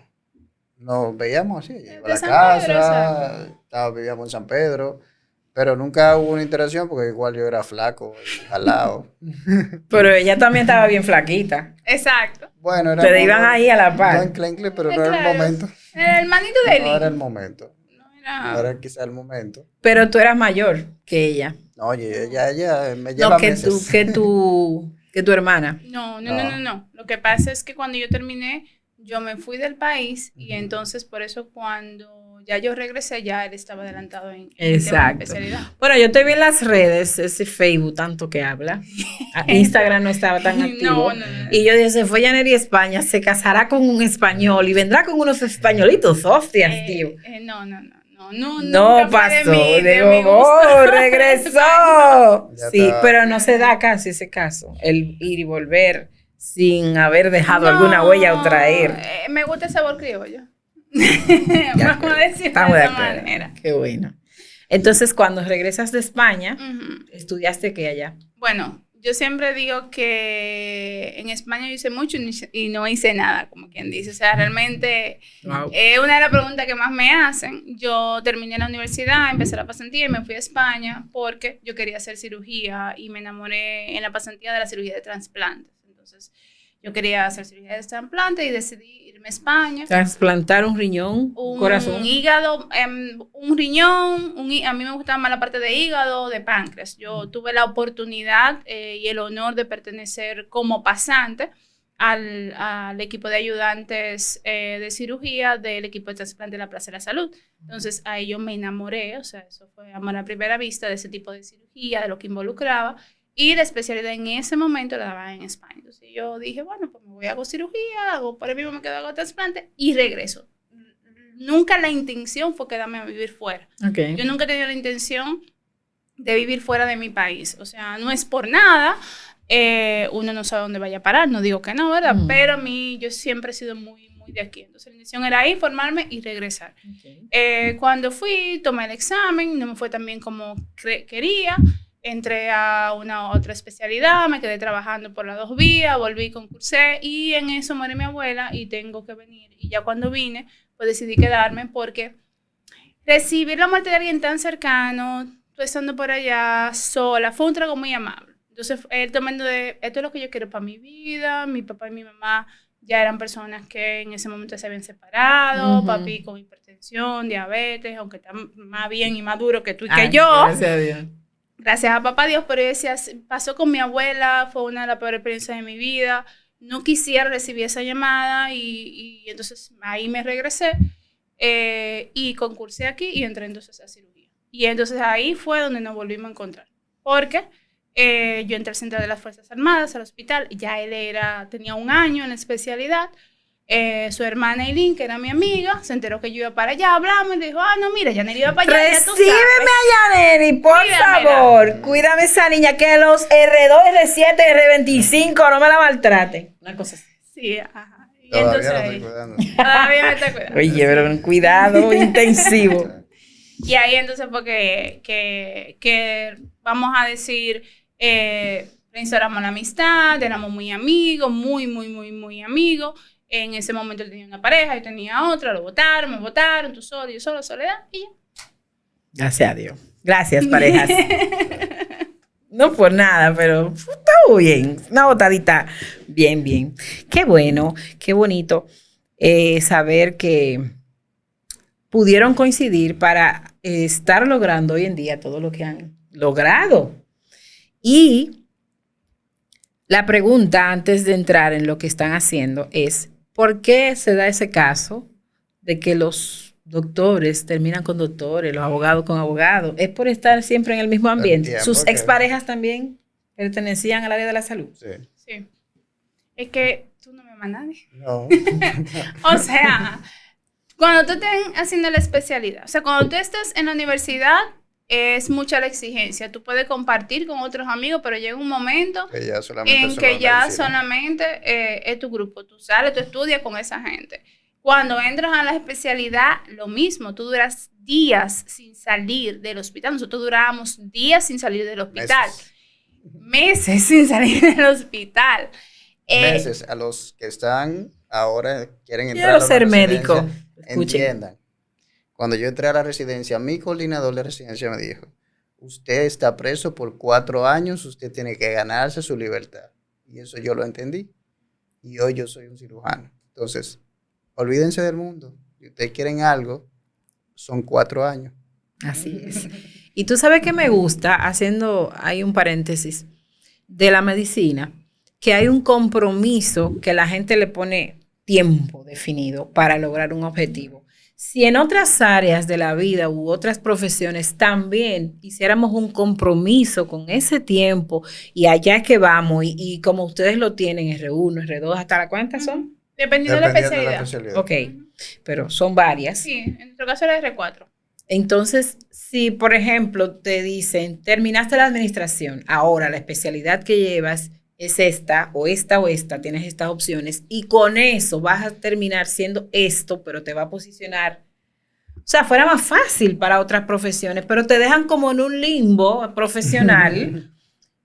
nos veíamos así. Ella iba a la
De San Pedro,
casa, vivíamos en San Pedro, pero nunca hubo una interacción porque igual yo era flaco y jalado.
Pero ella también estaba bien flaquita.
Exacto.
Bueno, era
Ustedes iban ahí a la
no
par.
enclencle, pero no era el
Claro.
momento.
Era el hermanito de Eli.
No era el momento.
No era.
No era quizá el momento.
Pero tú eras mayor que ella.
No, oye, ella me
No,
lleva
que
meses.
tu hermana.
No. Lo que pasa es que cuando yo terminé, yo me fui del país y entonces por eso cuando ya yo regresé, ya él estaba adelantado en el tema de
Exacto.
especialidad.
Bueno, yo te vi en las redes, ese Facebook tanto que habla. Instagram no estaba tan activo.
No.
Y yo dije, se fue Yaneri a España, se casará con un español y vendrá con unos españolitos. Hostias, tío.
No,
No
nunca fue
pasó.
de mi
Digo,
gusto.
oh, regresó.
Ya
Sí,
está.
pero no se da casi ese caso. El ir y volver sin haber dejado
No,
alguna huella o traer.
Me gusta el sabor criollo.
Ya,
Vamos a decirlo
estamos
de
de
esa
acuerdo.
manera.
Qué bueno. Entonces, cuando regresas de España,
Ujú.
¿estudiaste qué allá?
Bueno, yo siempre digo que en España yo hice mucho y no hice nada, como quien dice. O sea, realmente
Wow.
una de las preguntas que más me hacen. Yo terminé la universidad, empecé la pasantía y me fui a España porque yo quería hacer cirugía y me enamoré en la pasantía de la cirugía de trasplantes. Entonces, yo quería hacer cirugía de trasplantes y decidí irme a España.
Trasplantar un riñón, un corazón.
Un hígado, un riñón, a mí me gustaba más la parte de hígado, de páncreas. Yo tuve la oportunidad y el honor de pertenecer como pasante al equipo de ayudantes de cirugía del equipo de trasplante de la Plaza de la Salud. Entonces ahí yo me enamoré, o sea, eso fue amor a primera vista de ese tipo de cirugía, de lo que involucraba. Y la especialidad en ese momento la daba en España. Entonces yo dije, bueno, pues me voy a hacer cirugía, por el mismo me quedo hago trasplante y regreso. Nunca la intención fue quedarme a vivir fuera.
Okay.
Yo nunca he tenido la intención de vivir fuera de mi país. O sea, no es por nada. Uno no sabe dónde vaya a parar, no digo que no, ¿verdad? Pero a mí, yo siempre he sido muy de aquí. Entonces la intención era ir, formarme y regresar.
Okay.
Cuando fui, tomé el examen, no me fue tan bien como quería. Entré a una otra especialidad, me quedé trabajando por las 2 vías, volví, concursé y en eso muere mi abuela y tengo que venir. Y ya cuando vine, pues decidí quedarme porque recibir la muerte de alguien tan cercano, tú estando por allá sola, fue un trago muy amable. Entonces, él tomando de, esto es lo que yo quiero para mi vida, mi papá y mi mamá ya eran personas que en ese momento se habían separado, papi con hipertensión, diabetes, aunque está más bien y más duro que tú y que yo.
Gracias a Dios.
Gracias a papá Dios, pero yo decía, pasó con mi abuela, fue una de las peores experiencias de mi vida, no quisiera recibir esa llamada y entonces ahí me regresé y concursé aquí y entré entonces a cirugía. Y entonces ahí fue donde nos volvimos a encontrar, porque yo entré al Centro de las Fuerzas Armadas, al hospital, ya él tenía 1 año en la especialidad. Su hermana Eileen, que era mi amiga, se enteró que yo iba para allá, hablamos y dijo, no, mira, Yaneri iba para allá, ya tú
Recíbeme
sabes.
a Yaneri, por
Cuídamela.
favor. Cuídame esa niña, que los R2, R7, R25 no me la maltraten. Una cosa así.
Sí, ajá. Y
Todavía
entonces
lo estoy
ahí,
cuidando.
todavía me está cuidando.
Oye, pero un cuidado intensivo.
Y ahí entonces fue que vamos a decir, reinstauramos la amistad, éramos muy amigos, muy amigos. En ese momento él tenía una pareja, yo tenía otra, lo votaron, me votaron, tú solo, yo solo, soledad, y ya.
Gracias a Dios. Gracias, parejas. No por nada, pero está muy bien. Una botadita bien. Qué bueno, qué bonito. saber que pudieron coincidir para estar logrando hoy en día todo lo que han logrado. Y la pregunta antes de entrar en lo que están haciendo es, ¿por qué se da ese caso de que los doctores terminan con doctores, los abogados con abogados? ¿Es por estar siempre en el mismo ambiente? ¿Sus exparejas también pertenecían al área de la salud?
Sí. Es que tú no me mandas.
No.
O sea, cuando tú estés haciendo la especialidad, o sea, cuando tú estás en la universidad, es mucha la exigencia. Tú puedes compartir con otros amigos, pero llega un momento en que ya solamente es tu grupo. Tú sales, tú estudias con esa gente. Cuando entras a la especialidad, lo mismo. Tú duras días sin salir del hospital. Nosotros durábamos días sin salir del hospital. Meses sin salir del hospital.
Meses. A los que están ahora, quieren entrar
Quiero ser médico.
Entiendan. Cuando yo entré a la residencia, mi coordinador de residencia me dijo, usted está preso por 4 años, usted tiene que ganarse su libertad. Y eso yo lo entendí. Y hoy yo soy un cirujano. Entonces, olvídense del mundo. Si ustedes quieren algo, son 4 años.
Así es. Y tú sabes que me gusta, hay un paréntesis, de la medicina, que hay un compromiso que la gente le pone tiempo definido para lograr un objetivo. Si en otras áreas de la vida u otras profesiones también hiciéramos un compromiso con ese tiempo y allá es que vamos y como ustedes lo tienen, R1, R2, ¿hasta la cuántas son?
Dependiendo de la especialidad.
Ok, pero son varias.
Sí, en nuestro caso era R4.
Entonces, si por ejemplo te dicen, terminaste la administración, ahora la especialidad que llevas es esta, tienes estas opciones, y con eso vas a terminar siendo esto, pero te va a posicionar, o sea, fuera más fácil para otras profesiones, pero te dejan como en un limbo profesional.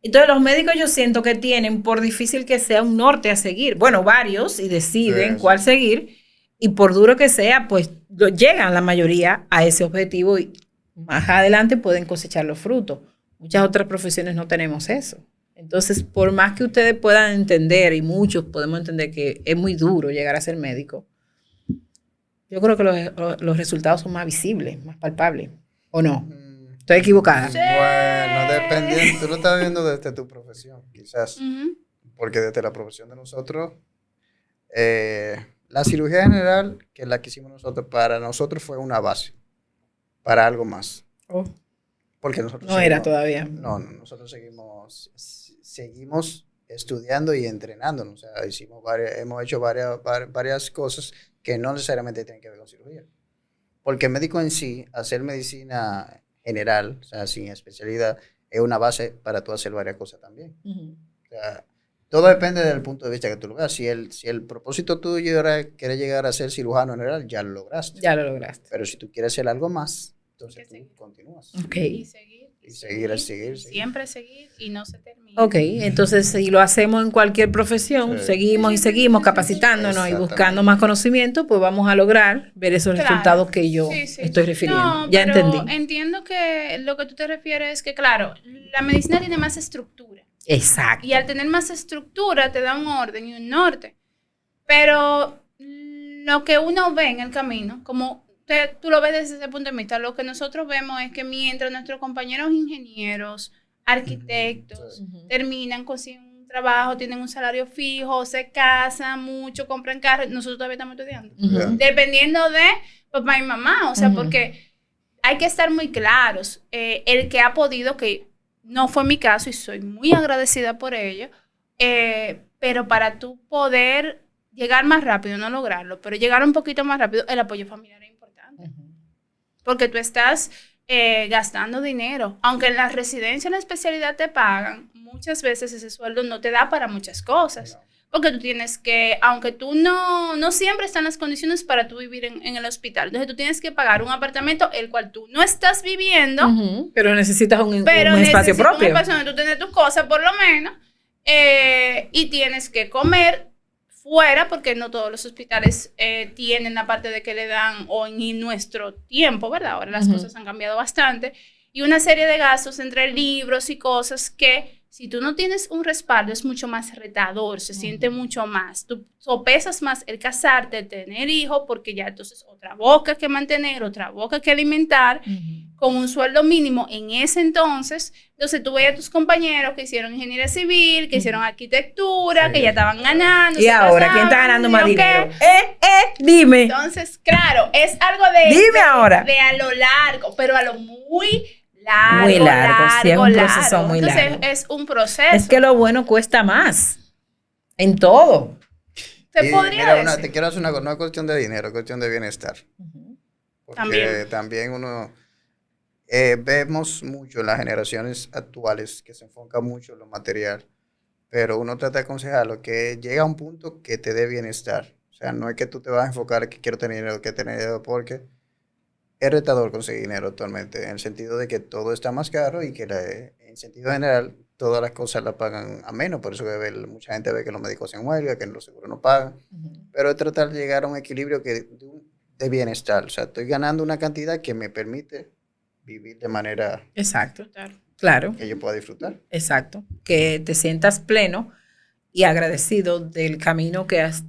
Entonces los médicos yo siento que tienen, por difícil que sea, un norte a seguir, bueno, varios, y deciden cuál seguir, y por duro que sea, pues llegan la mayoría a ese objetivo y más adelante pueden cosechar los frutos. Muchas otras profesiones no tenemos eso. Entonces, por más que ustedes puedan entender, y muchos podemos entender que es muy duro llegar a ser médico, yo creo que los resultados son más visibles, más palpables. ¿O no? ¿Estoy equivocada?
Sí. Bueno, dependiendo, tú lo estás viendo desde tu profesión, quizás. Porque desde la profesión de nosotros, la cirugía general, que es la que hicimos nosotros, para nosotros fue una base, para algo más. Porque nosotros
no era todavía.
No, nosotros seguimos estudiando y entrenándonos. O sea, hemos hecho varias cosas que no necesariamente tienen que ver con cirugía. Porque el médico en sí, hacer medicina general, o sea, sin especialidad, es una base para tú hacer varias cosas también. O sea, todo depende del punto de vista que tú lo veas. Si el propósito tuyo era querer llegar a ser cirujano general, ya lo lograste.
Ya lo lograste.
Pero si tú quieres hacer algo más, entonces tú continúas.
Okay.
Y
seguir.
Siempre seguir y no se termina.
Ok, entonces si lo hacemos en cualquier profesión, seguimos capacitándonos y buscando más conocimiento, pues vamos a lograr ver esos resultados que yo estoy refiriendo.
No,
ya entendí.
Entiendo que lo que tú te refieres es que, claro, la medicina tiene más estructura.
Exacto.
Y al tener más estructura te da un orden y un norte. Pero lo que uno ve en el camino, como tú lo ves desde ese punto de vista, lo que nosotros vemos es que mientras nuestros compañeros ingenieros, arquitectos, terminan, consiguen un trabajo, tienen un salario fijo, se casan mucho, compran carros, nosotros todavía estamos estudiando. Dependiendo de papá y mamá, o sea, porque hay que estar muy claros. El que ha podido, que no fue mi caso y soy muy agradecida por ello, pero para tú poder llegar más rápido, no lograrlo, pero llegar un poquito más rápido, el apoyo familiar es importante. Porque tú estás gastando dinero. Aunque en la residencia, en la especialidad te pagan, muchas veces ese sueldo no te da para muchas cosas. Porque tú tienes que, aunque tú no siempre están las condiciones para tú vivir en el hospital. Entonces tú tienes que pagar un apartamento el cual tú no estás viviendo.
Pero necesitas un espacio propio.
Un espacio donde tú tienes tus cosas por lo menos. Y tienes que comer fuera, porque no todos los hospitales tienen la parte de que le dan, o en nuestro tiempo, ¿verdad? Ahora las cosas han cambiado bastante. Y una serie de gastos entre libros y cosas que Si tú no tienes un respaldo, es mucho más retador, se siente mucho más. Tú sopesas más el casarte, el tener hijos, porque ya entonces otra boca que mantener, otra boca que alimentar, con un sueldo mínimo en ese entonces. Entonces tú veías a tus compañeros que hicieron ingeniería civil, que hicieron arquitectura, que ya estaban ganando.
Y ahora, ¿quién está ganando más dinero? Dime.
Entonces, claro, es algo de...
Dime ahora.
De a lo largo, pero a lo muy largo.
Muy largo, sí, es un proceso muy largo.
Entonces, es un proceso.
Es que lo bueno cuesta más. En todo.
Se podría decir.
Te quiero hacer una cosa, no es cuestión de dinero, es cuestión de bienestar. Porque también uno... vemos mucho en las generaciones actuales que se enfoca mucho en lo material, pero uno trata de aconsejarlo que llega a un punto que te dé bienestar. O sea, no es que tú te vas a enfocar en que quiero tener dinero, porque es retador conseguir dinero actualmente, en el sentido de que todo está más caro y que en sentido general todas las cosas las pagan a menos. Por eso que mucha gente ve que los médicos se huelga, que los seguros no pagan. Pero es tratar de llegar a un equilibrio de bienestar. O sea, estoy ganando una cantidad que me permite vivir de manera...
Exacto, claro.
Que yo pueda disfrutar.
Exacto. Que te sientas pleno y agradecido del camino que has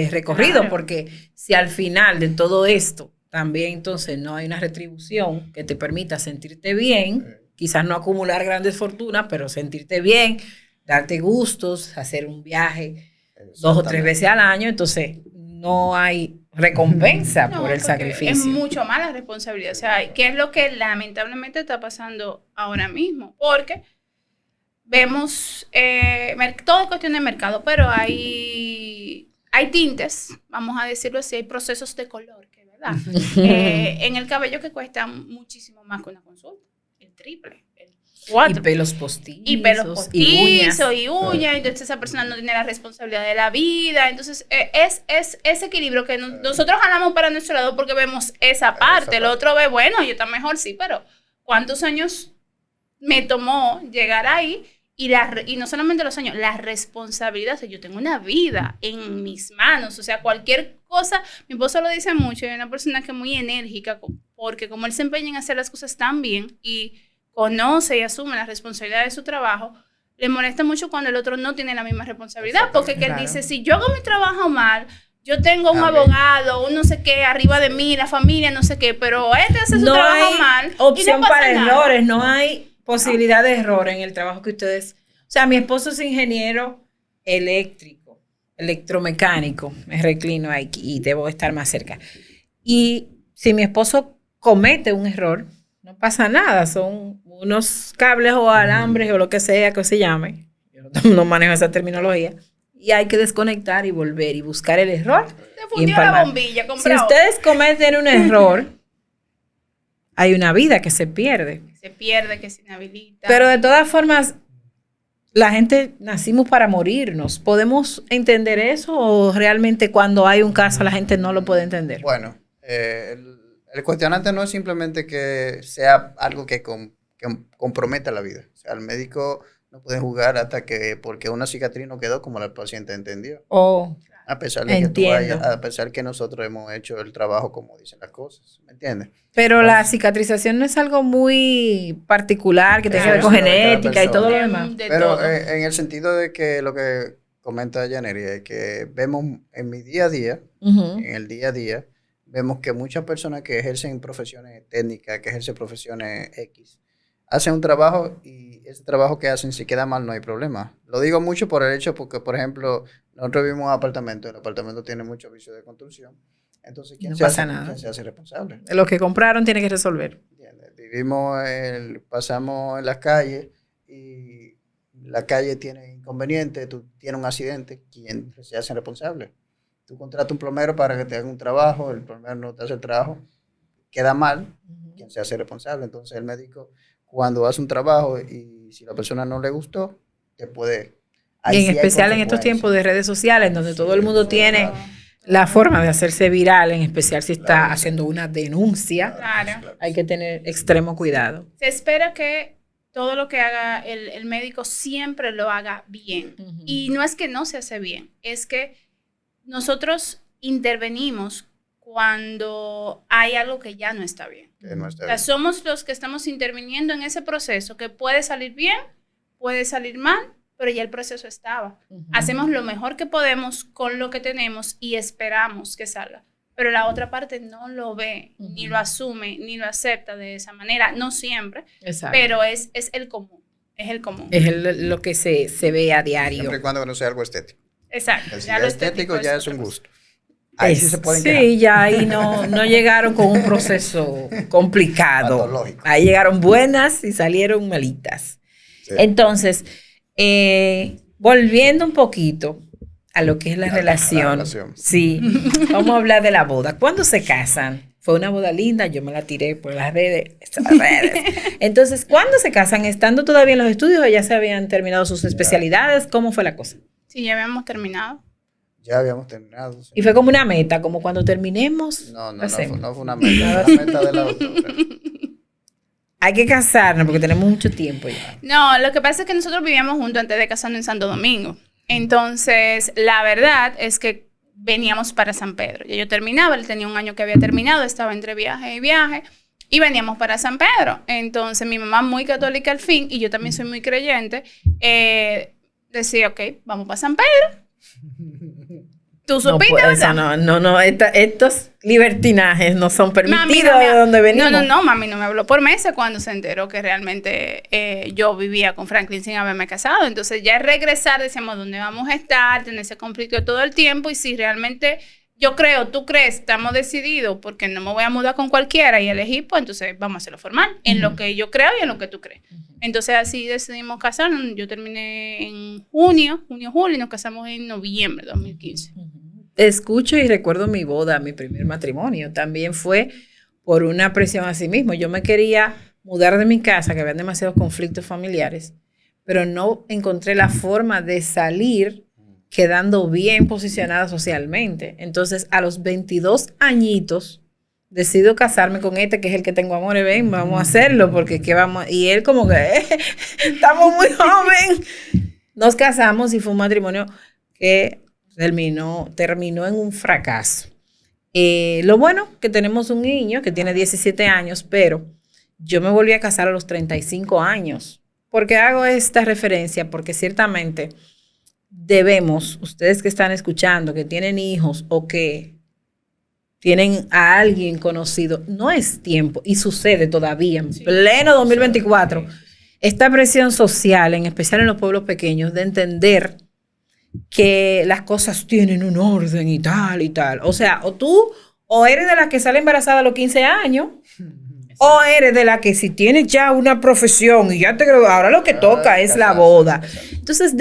recorrido, claro. Porque si al final de todo esto también entonces no hay una retribución que te permita sentirte bien, quizás no acumular grandes fortunas, pero sentirte bien, darte gustos, hacer un viaje 2 o 3 veces al año, entonces no hay recompensa por el sacrificio.
Es mucho más la responsabilidad. O sea, ¿qué es lo que lamentablemente está pasando ahora mismo? Porque vemos, todo es cuestión de mercado, pero hay tintes, vamos a decirlo así, hay procesos de color, que verdad, en el cabello que cuestan muchísimo más que una consulta, el triple.
Y pelos postizos.
Y uñas. Entonces esa persona no tiene la responsabilidad de la vida. Entonces es ese equilibrio que nosotros ganamos para nuestro lado porque vemos esa parte. El otro ve, bueno, yo está mejor, sí, pero ¿cuántos años me tomó llegar ahí? Y no solamente los años, la responsabilidad. O sea, yo tengo una vida en mis manos. O sea, cualquier cosa, mi esposo lo dice mucho, es una persona que es muy enérgica porque como él se empeña en hacer las cosas tan bien y conoce y asume la responsabilidad de su trabajo, le molesta mucho cuando el otro no tiene la misma responsabilidad, porque él dice, si yo hago mi trabajo mal, yo tengo un abogado, un no sé qué, arriba de mí, la familia, no sé qué, pero hace su trabajo mal.
Opción para errores, no hay posibilidad de error en el trabajo que ustedes... O sea, mi esposo es ingeniero eléctrico, electromecánico, me reclino aquí y debo estar más cerca. Y si mi esposo comete un error, no pasa nada, son unos cables o alambres o lo que sea que se llame. Yo no manejo esa terminología. Y hay que desconectar y volver y buscar el error.
Se fundió la bombilla,
si ustedes cometen un error, hay una vida que se pierde.
Que se inhabilita.
Pero de todas formas, la gente nacimos para morirnos. ¿Podemos entender eso o realmente cuando hay un caso la gente no lo puede entender?
Bueno, el cuestionante no es simplemente que sea algo que comprometa la vida. O sea, el médico no puede juzgar hasta que, porque una cicatriz no quedó como el paciente entendió. A pesar de a pesar que nosotros hemos hecho el trabajo como dicen las cosas, ¿me entiendes?
Pero la cicatrización no es algo muy particular que tenga que ver con genética y todo lo demás.
Pero en el sentido de que lo que comenta Yaneri es que vemos en mi día a día, en el día a día, vemos que muchas personas que ejercen profesiones técnicas, que ejercen profesiones X, hacen un trabajo y ese trabajo que hacen, si queda mal, no hay problema. Lo digo mucho por el hecho porque, por ejemplo, nosotros vivimos en un apartamento, el apartamento tiene mucho vicio de construcción. Entonces, ¿quién se hace responsable?
Lo que compraron tiene que resolver.
Pasamos en las calles y la calle tiene inconvenientes, tú tienes un accidente, ¿quién se hace responsable? Tú contratas un plomero para que te haga un trabajo, el plomero no te hace el trabajo, queda mal, ¿quién se hace responsable? Entonces el médico, cuando hace un trabajo y si la persona no le gustó, te puede...
Y en especial en estos tiempos de redes sociales, donde todo el mundo tiene la forma de hacerse viral, en especial si está haciendo una denuncia, hay que tener extremo cuidado.
Se espera que todo lo que haga el médico siempre lo haga bien. Y no es que no se hace bien, es que nosotros intervenimos cuando hay algo que ya no está bien. O sea, somos los que estamos interviniendo en ese proceso que puede salir bien puede salir mal, pero ya el proceso estaba. Hacemos lo mejor que podemos con lo que tenemos y esperamos que salga. Pero la otra parte no lo ve, ni lo asume, ni lo acepta de esa manera. No siempre, pero es el común. Es el común.
Es lo que se ve a diario.
Siempre y cuando no sea algo estético.
Exacto.
Si ya lo estético ya es un gusto. Ahí sí se pueden
sí,
quejar.
ya ahí no llegaron con un proceso complicado.
Patológico.
Ahí llegaron buenas y salieron malitas. Sí. Entonces, volviendo un poquito a lo que es la relación. Sí, vamos a hablar de la boda. ¿Cuándo se casan? Fue una boda linda, yo me la tiré por las redes. Entonces, ¿cuándo se casan? ¿Estando todavía en los estudios o ya se habían terminado sus especialidades? ¿Cómo fue la cosa?
Sí, ya habíamos terminado.
Ya habíamos terminado. Sí.
Y fue como una meta, como cuando terminemos.
No fue una meta, fue una meta de la doctora.
Hay que casarnos porque tenemos mucho tiempo ya.
No, lo que pasa es que nosotros vivíamos juntos antes de casarnos en Santo Domingo. Entonces, la verdad es que veníamos para San Pedro. Ya yo terminaba, él tenía un año que había terminado, estaba entre viaje y viaje, y veníamos para San Pedro. Entonces, mi mamá, muy católica al fin, y yo también soy muy creyente, decía, ok, vamos para San Pedro. ¿Tú supiste, verdad?
No, estos libertinajes no son permitidos de donde venimos.
No, mami no me habló por meses cuando se enteró que realmente yo vivía con Franklin sin haberme casado. Entonces ya regresar, decíamos, ¿dónde vamos a estar? Tener ese conflicto todo el tiempo y si realmente yo creo, tú crees, estamos decididos porque no me voy a mudar con cualquiera y elegir, pues entonces vamos a hacerlo formal, en lo que yo creo y en lo que tú crees. Entonces así decidimos casarnos. Yo terminé en julio, y nos casamos en noviembre de 2015.
Escucho y recuerdo mi boda, mi primer matrimonio. También fue por una presión a sí mismo. Yo me quería mudar de mi casa, que había demasiados conflictos familiares, pero no encontré la forma de salir quedando bien posicionada socialmente. Entonces, a los 22 añitos, decido casarme con este, que es el que tengo amores, ven, vamos a hacerlo, porque ¿qué vamos? Y él como que, estamos muy joven. Nos casamos y fue un matrimonio que terminó en un fracaso. Lo bueno, que tenemos un niño que tiene 17 años, pero yo me volví a casar a los 35 años. ¿Por qué hago esta referencia? Porque ciertamente debemos, ustedes que están escuchando, que tienen hijos o que tienen a alguien conocido, no es tiempo, y sucede todavía, en pleno 2024, esta presión social, en especial en los pueblos pequeños, de entender que las cosas tienen un orden y tal y tal. O sea, o eres de la que sale embarazada a los 15 años, o eres de la que si tienes ya una profesión y ya te graduaste, ahora lo que toca es la boda. Entonces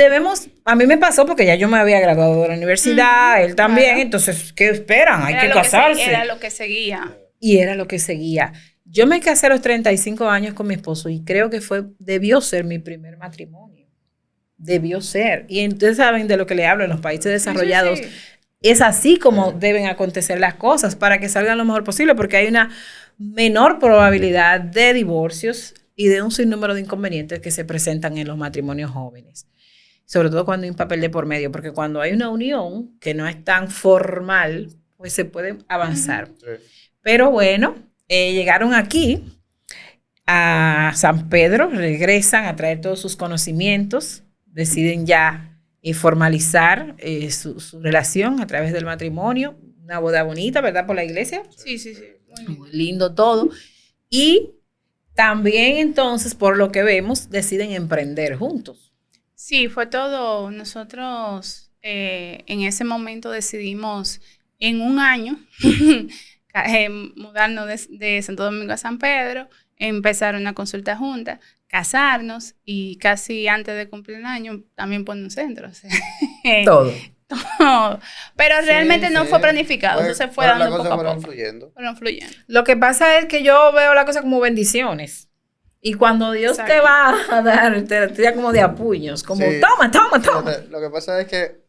a mí me pasó porque ya yo me había graduado de la universidad, él también, claro. Entonces, ¿qué esperan? Hay que casarse.
Era lo que seguía.
Y era lo que seguía. Yo me casé a los 35 años con mi esposo y creo que debió ser mi primer matrimonio. Debió ser. Y entonces saben de lo que le hablo en los países desarrollados. Sí. Es así como deben acontecer las cosas para que salgan lo mejor posible, porque hay una menor probabilidad de divorcios y de un sinnúmero de inconvenientes que se presentan en los matrimonios jóvenes. Sobre todo cuando hay un papel de por medio, porque cuando hay una unión que no es tan formal, pues se puede avanzar. Sí. Pero bueno, llegaron aquí a San Pedro, regresan a traer todos sus conocimientos, deciden ya formalizar su relación a través del matrimonio, una boda bonita, ¿verdad? Por la iglesia.
Sí.
Muy lindo todo. Y también entonces, por lo que vemos, deciden emprender juntos.
Sí, fue todo. Nosotros en ese momento decidimos en un año mudarnos de Santo Domingo a San Pedro, empezar una consulta junta, casarnos y casi antes de cumplir el año también poner un centro. O sea,
todo.
Pero realmente no fue planificado, eso se fue dando poco a poco.
Fueron fluyendo.
Lo que pasa es que yo veo la cosa como bendiciones. Y cuando Dios te va a dar, te da como de apuños, como toma.
Lo que pasa es que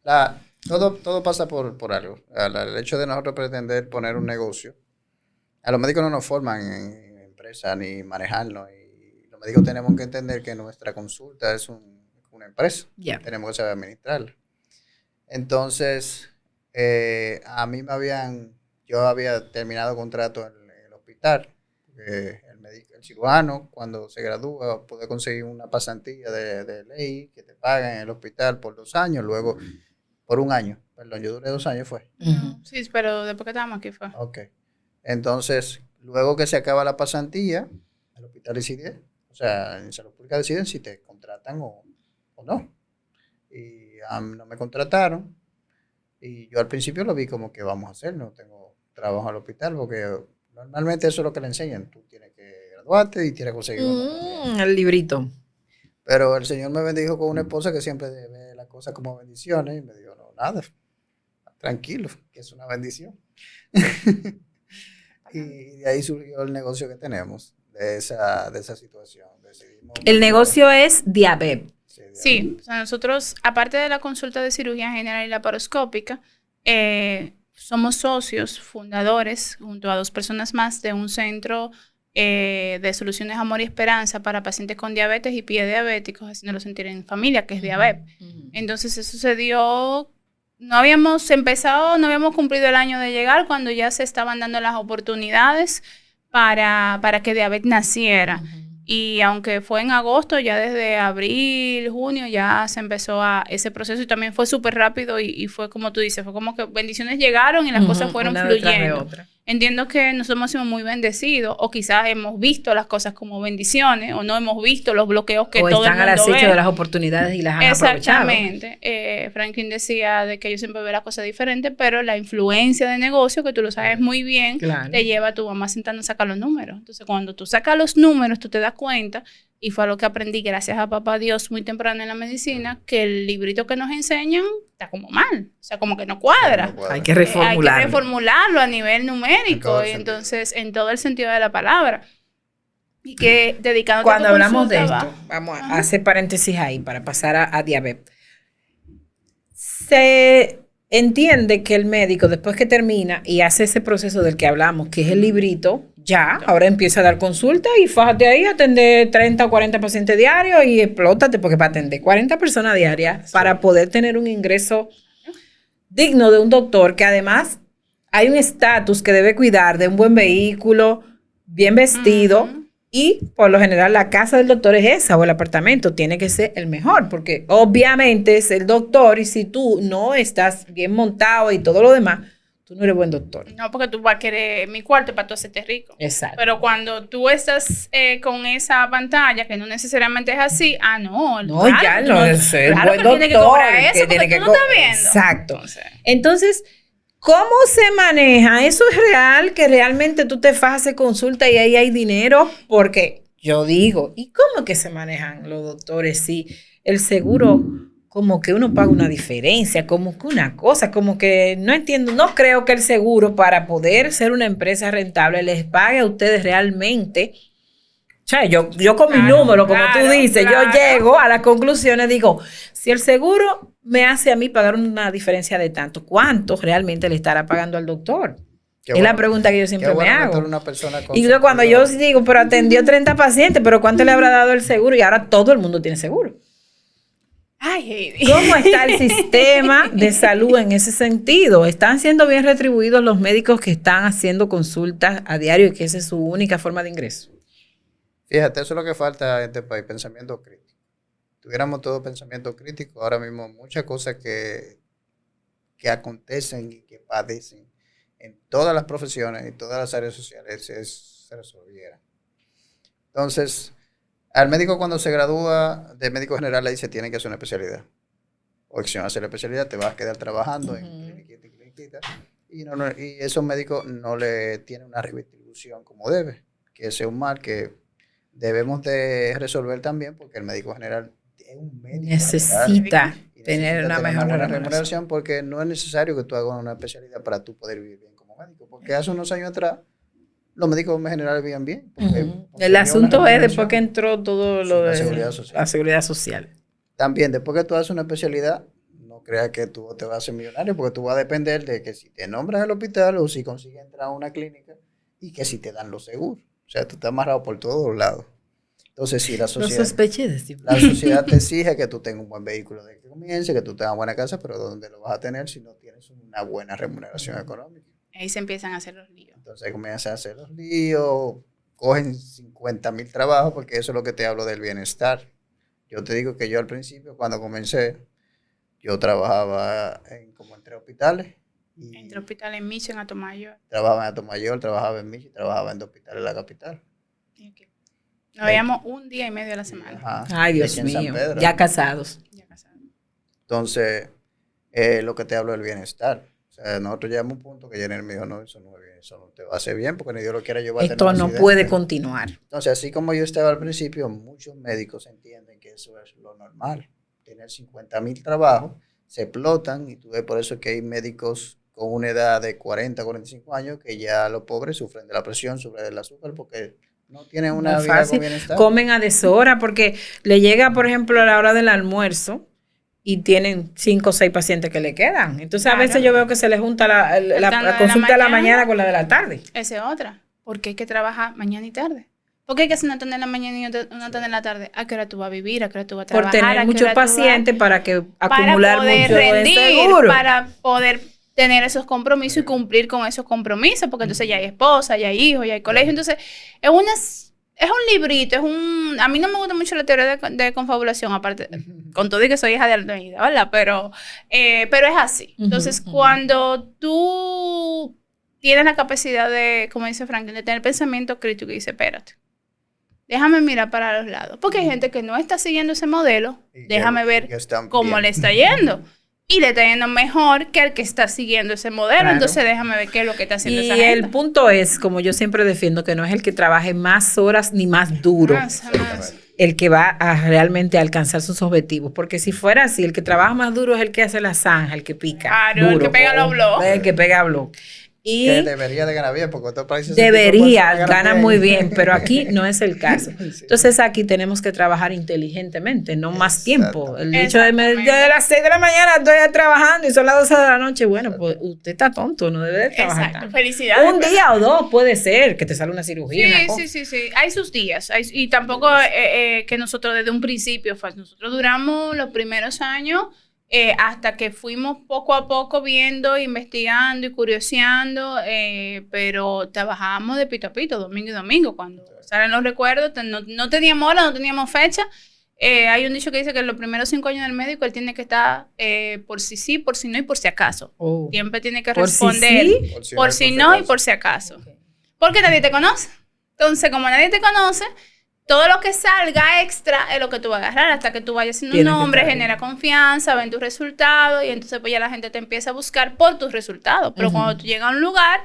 todo pasa por algo. El hecho de nosotros pretender poner un negocio, a los médicos no nos forman en empresa ni manejarnos. Y los médicos tenemos que entender que nuestra consulta es una empresa. Yeah. Tenemos que saber administrarla. Entonces, a mí yo había terminado contrato en el hospital. porque el cirujano cuando se gradúa puede conseguir una pasantía de ley que te pagan en el hospital por 2 años, luego por 1 año. Perdón, yo duré 2 años, fue.
Sí, pero después que estábamos aquí fue.
Ok. Entonces, luego que se acaba la pasantía, el hospital decide, o sea, en salud pública deciden si te contratan o no. Y no me contrataron. Y yo al principio lo vi como que vamos a hacer, no tengo trabajo al hospital, porque normalmente eso es lo que le enseñan. Tú tienes que graduarte y tienes que conseguir
El librito.
Pero el Señor me bendijo con una esposa que siempre ve las cosas como bendiciones y me dijo, no, nada, tranquilo, que es una bendición. Y de ahí surgió el negocio que tenemos, de esa situación.
El negocio es Diabep.
Sí, o sea, nosotros, aparte de la consulta de cirugía general y laparoscópica, somos socios fundadores, junto a 2 personas más, de un centro de soluciones Amor y Esperanza para pacientes con diabetes y pie diabéticos, haciéndolo sentir en familia, que es Diabep. Entonces, eso se dio, no habíamos cumplido el año de llegar cuando ya se estaban dando las oportunidades para que Diabep naciera. Y aunque fue en agosto, ya desde abril, junio, ya se empezó ese proceso y también fue súper rápido y fue como tú dices, fue como que bendiciones llegaron y las cosas fueron fluyendo. Entiendo que nosotros hemos sido muy bendecidos o quizás hemos visto las cosas como bendiciones o no hemos visto los bloqueos que todo el mundo ve. O están al acecho
de las oportunidades y las han aprovechado.
Exactamente. Franklin decía de que yo siempre veo las cosas diferentes, pero la influencia de negocio, que tú lo sabes muy bien, te lleva a tu mamá sentando a sacar los números. Entonces, cuando tú sacas los números, tú te das cuenta, y fue algo que aprendí gracias a papá Dios muy temprano en la medicina, que el librito que nos enseñan está como mal, o sea, como que no cuadra.
Hay que reformularlo.
Hay que reformularlo a nivel numérico, y entonces en todo el sentido de la palabra. Y que dedicándote
cuando
a tu
hablamos de
consulta,
esto, vamos a hacer paréntesis ahí para pasar a Diabep. Se entiende que el médico, después que termina y hace ese proceso del que hablamos, que es el librito, ahora empieza a dar consulta y fájate ahí, atender 30 o 40 pacientes diarios y explótate, porque para atender 40 personas diarias, para poder tener un ingreso digno de un doctor, que además hay un estatus que debe cuidar de un buen vehículo, bien vestido, y por lo general la casa del doctor es esa, o el apartamento tiene que ser el mejor, porque obviamente es el doctor, y si tú no estás bien montado y todo lo demás, tú no eres buen doctor.
No, porque tú vas a querer mi cuarto para tú hacerte rico.
Exacto.
Pero cuando tú estás con esa pantalla, que no necesariamente es así,
no,
claro,
ya no es el
claro
buen
que
doctor.
Tiene que cobrar eso,
que
porque
tiene
tú
que
no estás viendo.
Exacto. Entonces, ¿cómo se maneja? ¿Eso es real? ¿Que realmente tú te vas a hacer consulta y ahí hay dinero? Porque yo digo, ¿y cómo que se manejan los doctores si el seguro como que uno paga una diferencia, como que una cosa, como que no entiendo, no creo que el seguro para poder ser una empresa rentable les pague a ustedes realmente? O sea, yo con mis números, como tú dices, yo llego a las conclusiones, digo, si el seguro me hace a mí pagar una diferencia de tanto, ¿cuánto realmente le estará pagando al doctor? Es la pregunta que yo siempre me hago. Y yo cuando yo digo, pero atendió 30 pacientes, pero ¿cuánto le habrá dado el seguro? Y ahora todo el mundo tiene seguro.
Ay, Heidi.
¿Cómo está el sistema de salud en ese sentido? ¿Están siendo bien retribuidos los médicos que están haciendo consultas a diario y que esa es su única forma de ingreso?
Fíjate, eso es lo que falta en este país, pensamiento crítico. Tuviéramos todo pensamiento crítico, ahora mismo muchas cosas que acontecen y que padecen en todas las profesiones y todas las áreas sociales se resolvieran. Entonces, al médico cuando se gradúa de médico general le dice tiene que hacer una especialidad. O acción hacer la especialidad, te vas a quedar trabajando en cliniquita. Y esos médicos no le tienen una retribución como debe, que ese es un mal que debemos de resolver también, porque el médico general es un médico
necesita tener una mejor
remuneración, porque no es necesario que tú hagas una especialidad para tú poder vivir bien como médico, porque hace unos años atrás los médicos generales vivían bien. Porque
el asunto es después que entró todo lo de
la
seguridad social.
También, después que tú haces una especialidad, no creas que tú te vas a hacer millonario, porque tú vas a depender de que si te nombras al hospital o si consigues entrar a una clínica y que si te dan los seguros. O sea, tú estás amarrado por todos lados. Entonces, si la sociedad te exige que tú tengas un buen vehículo de que comience, que tú tengas buena casa, pero ¿dónde lo vas a tener si no tienes una buena remuneración económica?
Ahí se empiezan a hacer los líos.
Entonces comienzan a hacer los líos, cogen 50,000 trabajos porque eso es lo que te hablo del bienestar. Yo te digo que yo al principio, cuando comencé, yo trabajaba como en 3 hospitales.
Entre hospitales en Michi, en Atomayor.
Trabajaba en Atomayor, trabajaba en Michi, trabajaba en 2 hospitales en la capital.
Nos veíamos un día y medio a la semana.
Ajá.
Ay, Dios
Aquí en San
mío.
Pedro.
Ya casados.
Ya casados.
Entonces, lo que te hablo del bienestar. O sea, nosotros llegamos a un punto que Jenner me dijo, no, eso no es bien, eso no te va a hacer bien porque ni Dios lo quiera llevar a tener
Esto
un
no
accidente.
puede continuar.
Entonces, así como yo estaba al principio, muchos médicos entienden que eso es lo normal. Tener 50,000 trabajos, se explotan y tú ves por eso que hay médicos con una edad de 40, 45 años que ya los pobres sufren de la presión, sufren del azúcar porque no tienen una
No es
vida
fácil.
con bienestar.
Comen a deshora porque le llega, por ejemplo, a la hora del almuerzo y tienen 5 o 6 pacientes que le quedan. Entonces,
Claro.
a veces yo veo que se le junta la consulta de la mañana con la de la tarde.
Esa es otra. Porque hay que trabajar mañana y tarde. ¿Por qué hay que hacer una tanda en la mañana y una tanda en la tarde? ¿A qué hora tú vas a vivir? ¿A qué hora tú vas a
Por
trabajar?
tener
¿A qué
muchos
hora tú vas-
pacientes para que
para
acumular
poder
mucho
rendir,
seguro.
para poder tener esos compromisos y cumplir con esos compromisos, porque entonces ya hay esposa, ya hay hijos, ya hay colegio. Entonces, es un librito, a mí no me gusta mucho la teoría de confabulación, aparte, con todo y que soy hija de Almeida, ¿verdad? Pero es así. Entonces, cuando tú tienes la capacidad de, como dice Franklin, de tener pensamiento crítico y dice, espérate, déjame mirar para los lados, porque hay gente que no está siguiendo ese modelo,
Y
déjame
que
ver
están
cómo
bien.
le está yendo. Y le está yendo mejor que el que está siguiendo ese modelo.
Claro.
Entonces déjame ver qué es lo que está haciendo
Y
esa gente.
el punto es, como yo siempre defiendo, que no es el que trabaje más horas ni más duro
Más.
el que va a realmente alcanzar sus objetivos. Porque si fuera así, el que trabaja más duro es el que hace la zanja, el que pica.
Claro, el que pega los blogs.
El que pega blog. Y
Que debería de ganar bien, porque otros países...
debería,
ganar
gana muy bien, pero aquí no es el caso.
Sí.
Entonces aquí tenemos que trabajar inteligentemente, no más tiempo. El hecho de
Exactamente.
de las 6 de la mañana estoy trabajando y son las 12 de la noche, bueno, pues usted está tonto, no debe de trabajar
Exacto,
tanto.
felicidades.
Un día o dos puede ser que te salga una cirugía. una cosa.
Sí. Hay sus días. Y tampoco que nosotros desde un principio, nosotros duramos los primeros años hasta que fuimos poco a poco viendo, investigando y curioseando, pero trabajábamos de pito a pito, domingo y domingo. Cuando salen los recuerdos, no teníamos hora, no teníamos fecha. Hay un dicho que dice que en los primeros 5 años del médico él tiene que estar por si sí, por si no y por si acaso.
Oh.
Siempre tiene que
Por si
responder
sí,
por si no y por si acaso. Porque nadie te conoce. Entonces, como nadie te conoce, todo lo que salga extra es lo que tú vas a agarrar hasta que tú vayas haciendo un
Tienes que
nombre,
estar ahí.
genera confianza, ven tus resultados y entonces pues ya la gente te empieza a buscar por tus resultados. Pero cuando tú llegas a un lugar,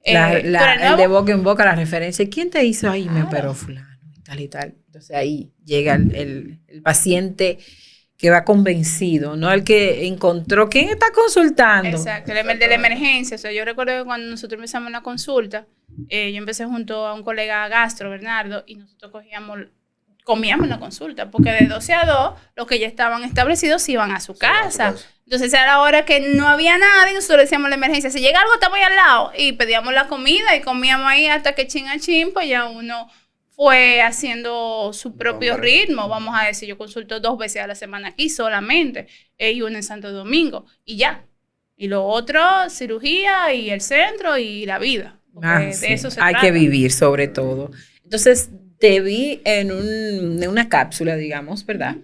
tú eres
el
nuevo.
de boca en boca, la referencia. ¿Quién te hizo ahí? Me
Claro.
operó fulano y tal y tal. Entonces ahí llega el paciente que va convencido, no el que encontró. ¿Quién está consultando?
Exacto, el de la emergencia. O sea, yo recuerdo que cuando nosotros empezamos la consulta, yo empecé junto a un colega gastro, Bernardo, y nosotros comíamos la consulta, porque de 12 a 2, los que ya estaban establecidos iban a su casa. Entonces era la hora que no había nadie, nosotros decíamos la emergencia, si llega algo estamos ahí al lado, y pedíamos la comida y comíamos ahí hasta que chin a chin, pues ya uno fue haciendo su propio ritmo, vamos a decir, yo consulto 2 veces a la semana aquí solamente, y una en Santo Domingo, y ya. Y lo otro, cirugía y el centro y la vida. Porque
Sí.
de eso se
Hay
trata.
que vivir sobre todo. Entonces, te vi en una cápsula, digamos, ¿verdad?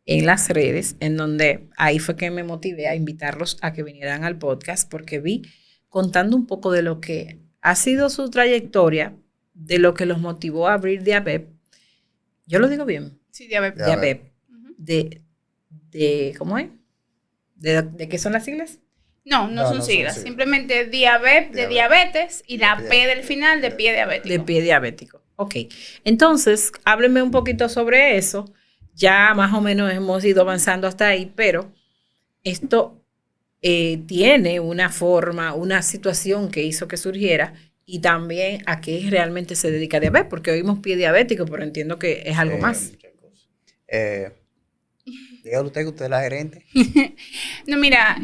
En las redes, en donde ahí fue que me motivé a invitarlos a que vinieran al podcast, porque vi contando un poco de lo que ha sido su trayectoria, de lo que los motivó a abrir Diabep. Yo lo digo bien.
Sí, diabetes.
Diabep.
Ujú.
¿Cómo es? ¿De qué son las siglas?
No son siglas. Simplemente diabetes de diabetes y la P del final de pie diabético.
De pie diabético. Ok. Entonces, háblenme un poquito sobre eso. Ya más o menos hemos ido avanzando hasta ahí, pero esto tiene una forma, una situación que hizo que surgiera y también a qué realmente se dedica Diabep, porque oímos pie diabético, pero entiendo que es algo más.
Muchas cosas. Dígale usted que usted es la gerente.
No, mira,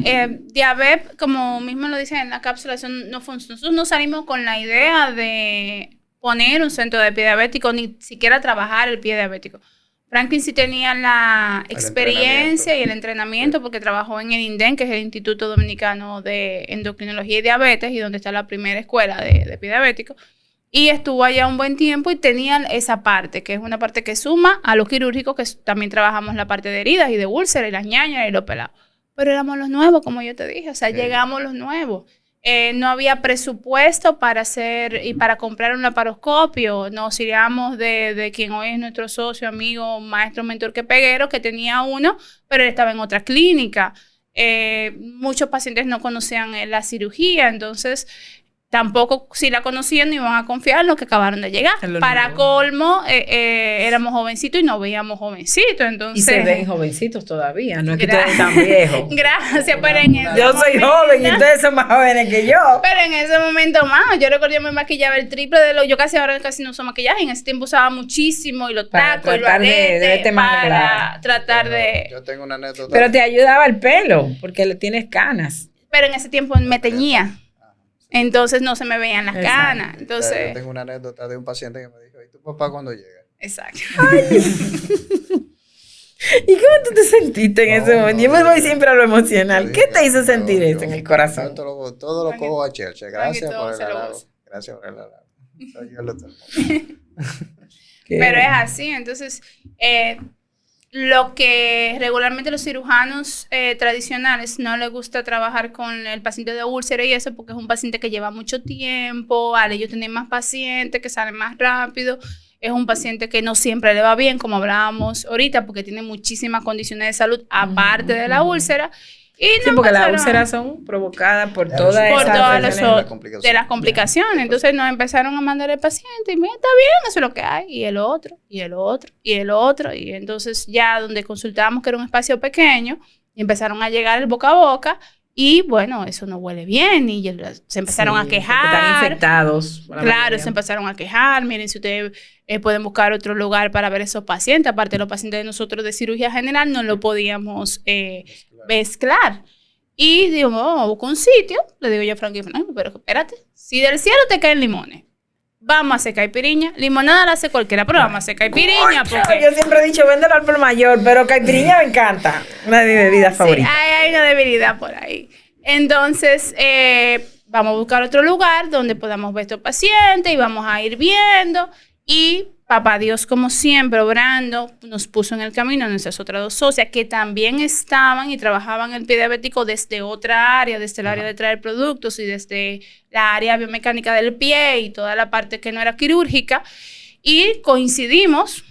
Diabep, como mismo lo dice en la cápsula, nosotros no salimos con la idea de poner un centro de pie diabético, ni siquiera trabajar el pie diabético. Franklin sí tenía la experiencia y el entrenamiento porque trabajó en el INDEN, que es el Instituto Dominicano de Endocrinología y Diabetes, y donde está la primera escuela de pie diabético. Y estuvo allá un buen tiempo y tenían esa parte, que es una parte que suma a lo quirúrgico, que también trabajamos la parte de heridas y de úlceras y las ñañas y los pelados. Pero éramos los nuevos, como yo te dije, o sea, llegamos los nuevos. No había presupuesto para hacer y para comprar un laparoscopio. Nos iríamos de quien hoy es nuestro socio, amigo, maestro, mentor que Peguero, que tenía uno, pero él estaba en otra clínica. Muchos pacientes no conocían la cirugía, entonces tampoco si la conocían no iban a confiar en los que acabaron de llegar. Para colmo, éramos jovencitos y nos veíamos jovencitos, entonces...
Y se ven jovencitos todavía, no es que ustedes tan viejos.
Gracias, pero en ese
yo soy joven y ustedes son más jóvenes que yo.
Pero en ese momento más, yo recuerdo yo me maquillaba el triple de lo... Yo ahora casi no uso maquillaje, en ese tiempo usaba muchísimo y los tacos y los aretes para tratar de...
Yo tengo una anécdota.
Pero te ayudaba el pelo, porque le tienes canas.
Pero en ese tiempo me teñía. Entonces no se me veían las canas. Entonces,
yo tengo una anécdota de un paciente que me dijo, ¿y tu papá cuándo llega?
Exacto.
¿Y cómo tú te sentiste en ese momento? Yo me voy siempre a lo emocional. ¿Qué te hizo sentir eso en el corazón?
Todo lo cojo a Chelsea. Gracias por el halago. Gracias por el halago. Yo lo tengo.
Pero es así. Entonces, lo que regularmente los cirujanos tradicionales no les gusta trabajar con el paciente de úlcera y eso porque es un paciente que lleva mucho tiempo, al ellos tienen más pacientes que salen más rápido, es un paciente que no siempre le va bien, como hablábamos ahorita, porque tiene muchísimas condiciones de salud aparte de la úlcera. Y
sí, porque las úlceras son provocadas por todas
las complicaciones. Entonces nos empezaron a mandar el paciente y mira, está bien, eso es lo que hay. Y el otro, y el otro, y el otro. Y entonces ya donde consultábamos, que era un espacio pequeño, y empezaron a llegar el boca a boca. Y bueno, eso no huele bien. Y se empezaron a quejar.
Están infectados.
Claro, se empezaron a quejar. Miren, si ustedes pueden buscar otro lugar para ver esos pacientes. Aparte de los pacientes de nosotros de cirugía general, no lo podíamos mezclar. Y digo, vamos a buscar un sitio. Le digo yo a Frankie, pero espérate. Si del cielo te caen limones, vamos a hacer caipiriña. Limonada la hace cualquiera, pero vamos a hacer caipiriña. Porque...
Yo siempre he dicho, véndelo al por mayor, pero caipiriña me encanta. Una de mis bebidas favoritas.
Hay una debilidad por ahí. Entonces, vamos a buscar otro lugar donde podamos ver a estos pacientes y vamos a ir viendo. Y papá Dios, como siempre, obrando, nos puso en el camino a nuestras otras dos socias que también estaban y trabajaban el pie diabético desde otra área, desde el área de traer productos y desde la área biomecánica del pie y toda la parte que no era quirúrgica. Y coincidimos,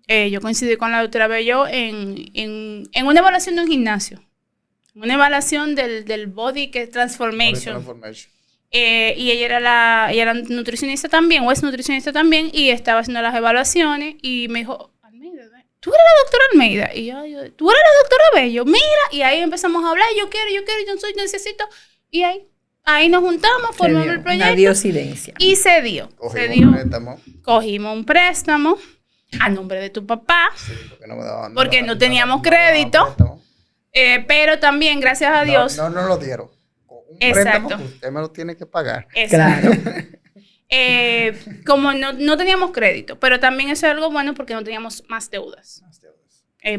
yo coincidí con la doctora Bello en una evaluación de un gimnasio, una evaluación del Body Transformation. Y ella era nutricionista también, o es nutricionista también, y estaba haciendo las evaluaciones, y me dijo, Almeida, tú eres la doctora Almeida, y yo, tú eres la doctora Bello, mira, y ahí empezamos a hablar, yo quiero, necesito, y ahí nos juntamos, formamos el proyecto.
Una diosidencia.
Y se dio. Cogimos un préstamo a nombre de tu papá, sí, porque no teníamos crédito, pero también, gracias a Dios.
No lo dieron.
Exacto.
Usted me lo tiene que pagar.
Claro.
Como no teníamos crédito, pero también eso es algo bueno porque no teníamos más deudas.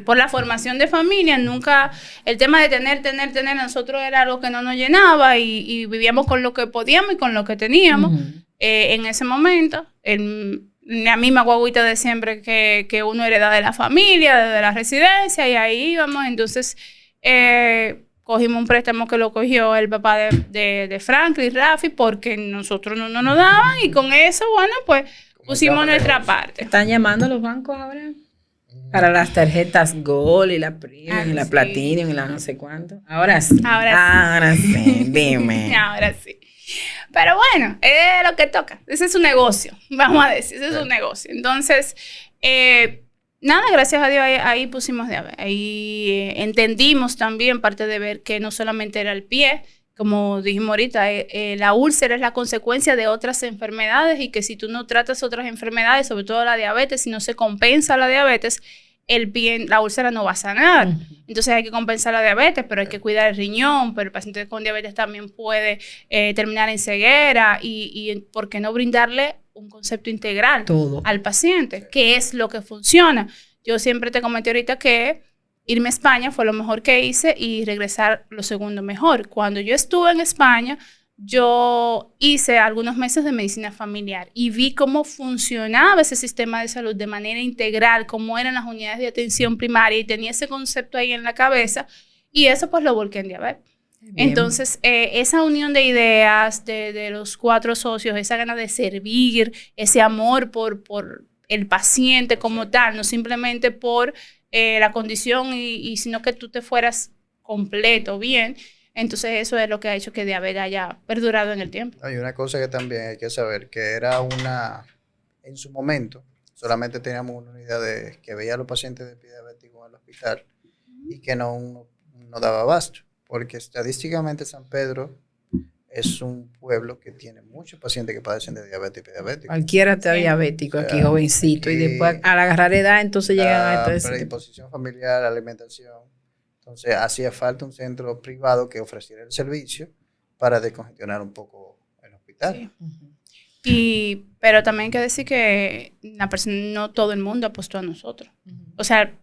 Por la formación de familia, nunca, el tema de tener, a nosotros era algo que no nos llenaba y vivíamos con lo que podíamos y con lo que teníamos. En ese momento, la misma guaguita de siempre que uno hereda de la familia, de la residencia, y ahí íbamos. Entonces, cogimos un préstamo que lo cogió el papá de Franklin, Rafi, porque nosotros no nos daban, y con eso, bueno, pues pusimos nuestra parte.
¿Están llamando a los bancos ahora? Para las tarjetas Gold y la Premium y la Platinum y la no sé cuánto. Ahora sí. Ahora sí, dime.
Ahora sí. Pero bueno, es lo que toca. Ese es su negocio, vamos a decir, ese es su negocio. Entonces, nada, gracias a Dios ahí pusimos de haber. Ahí entendimos también, parte de ver que no solamente era el pie, como dijimos ahorita, la úlcera es la consecuencia de otras enfermedades, y que si tú no tratas otras enfermedades, sobre todo la diabetes, si no se compensa la diabetes, el pie, la úlcera no va a sanar. Entonces hay que compensar la diabetes, pero hay que cuidar el riñón, pero el paciente con diabetes también puede terminar en ceguera, y ¿por qué no brindarle un concepto integral al paciente? ¿Qué es lo que funciona? Yo siempre te comenté ahorita que irme a España fue lo mejor que hice y regresar lo segundo mejor. Cuando yo estuve en España, yo hice algunos meses de medicina familiar y vi cómo funcionaba ese sistema de salud de manera integral, cómo eran las unidades de atención primaria y tenía ese concepto ahí en la cabeza y eso pues lo volqué en diabetes. Bien. Entonces, esa unión de ideas de los 4 socios, esa gana de servir, ese amor por el paciente como tal, no simplemente por la condición y sino que tú te fueras completo, bien. Entonces, eso es lo que ha hecho que diabetes haya perdurado en el tiempo.
Hay una cosa que también hay que saber, que era en su momento, solamente teníamos una unidad que veía a los pacientes de diabéticos en el hospital y que no daba abasto. Porque estadísticamente San Pedro es un pueblo que tiene muchos pacientes que padecen de diabetes y diabéticos.
Cualquiera está diabético aquí, jovencito, y después al agarrar edad, entonces llegan a esta
predisposición familiar, alimentación. Entonces hacía falta un centro privado que ofreciera el servicio para descongestionar un poco el hospital.
Sí. Pero también hay que decir que no todo el mundo apostó a nosotros. O sea,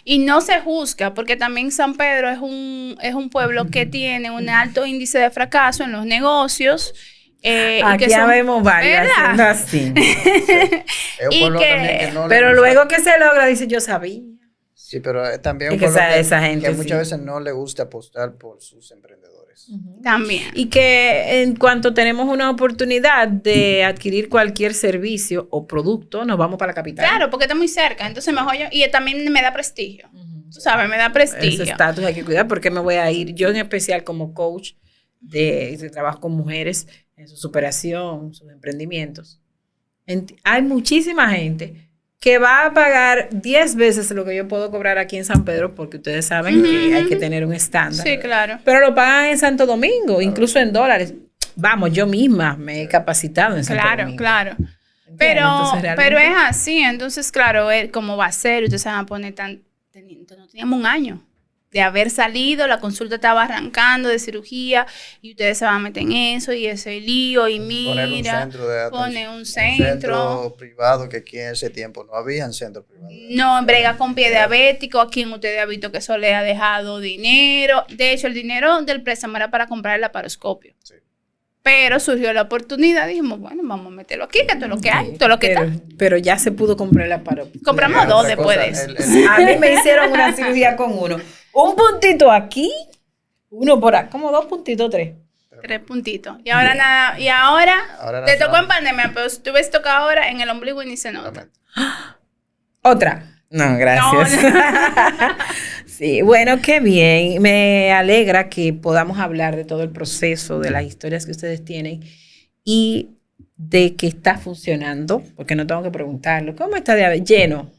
y no se juzga, porque también San Pedro es un pueblo que tiene un alto índice de fracaso en los negocios.
Aquí ya vemos varias haciendo así.
Es un pueblo también que no
pero luego que se logra, dice, yo sabía.
Sí, pero también
es que esa gente,
que muchas veces no le gusta apostar por sus emprendedores.
También.
Y que en cuanto tenemos una oportunidad de adquirir cualquier servicio o producto, nos vamos para la capital.
Claro, porque está muy cerca. Entonces mejor y también me da prestigio. Tú sabes, me da prestigio.
Ese estatus hay que cuidar porque me voy a ir. Yo en especial como coach de trabajo con mujeres en su superación, sus emprendimientos. Hay muchísima gente que va a pagar 10 veces lo que yo puedo cobrar aquí en San Pedro, porque ustedes saben que hay que tener un estándar.
Sí, claro.
Pero lo pagan en Santo Domingo, incluso en dólares. Vamos, yo misma me he capacitado en Santo Domingo.
Claro. Pero es así, entonces, claro, ¿cómo va a ser? Ustedes se van a poner no teníamos un año de haber salido, la consulta estaba arrancando de cirugía y ustedes se van a meter en eso y ese lío y mira,
poner un centro privado que aquí en ese tiempo no había un centro privado.
No, brega con pie diabético, a quien ustedes han visto que eso le ha dejado dinero. De hecho, el dinero del préstamo era para comprar el laparoscopio. Sí. Pero surgió la oportunidad, dijimos, bueno, vamos a meterlo aquí, que todo lo que hay, todo lo que está.
Pero ya se pudo comprar el laparoscopio.
Compramos 2 después de eso.
A mí me hicieron una cirugía con uno. Un puntito aquí, uno por acá, como 2 puntitos, 3.
3 puntitos. Y ahora nada, y ahora te tocó en pandemia, pero si tú ves toca ahora en el ombligo y ni se nota.
Otra. No, gracias. No. Sí, bueno, qué bien. Me alegra que podamos hablar de todo el proceso, de las historias que ustedes tienen y de que está funcionando, porque no tengo que preguntarlo. ¿Cómo está Diabetes? Lleno.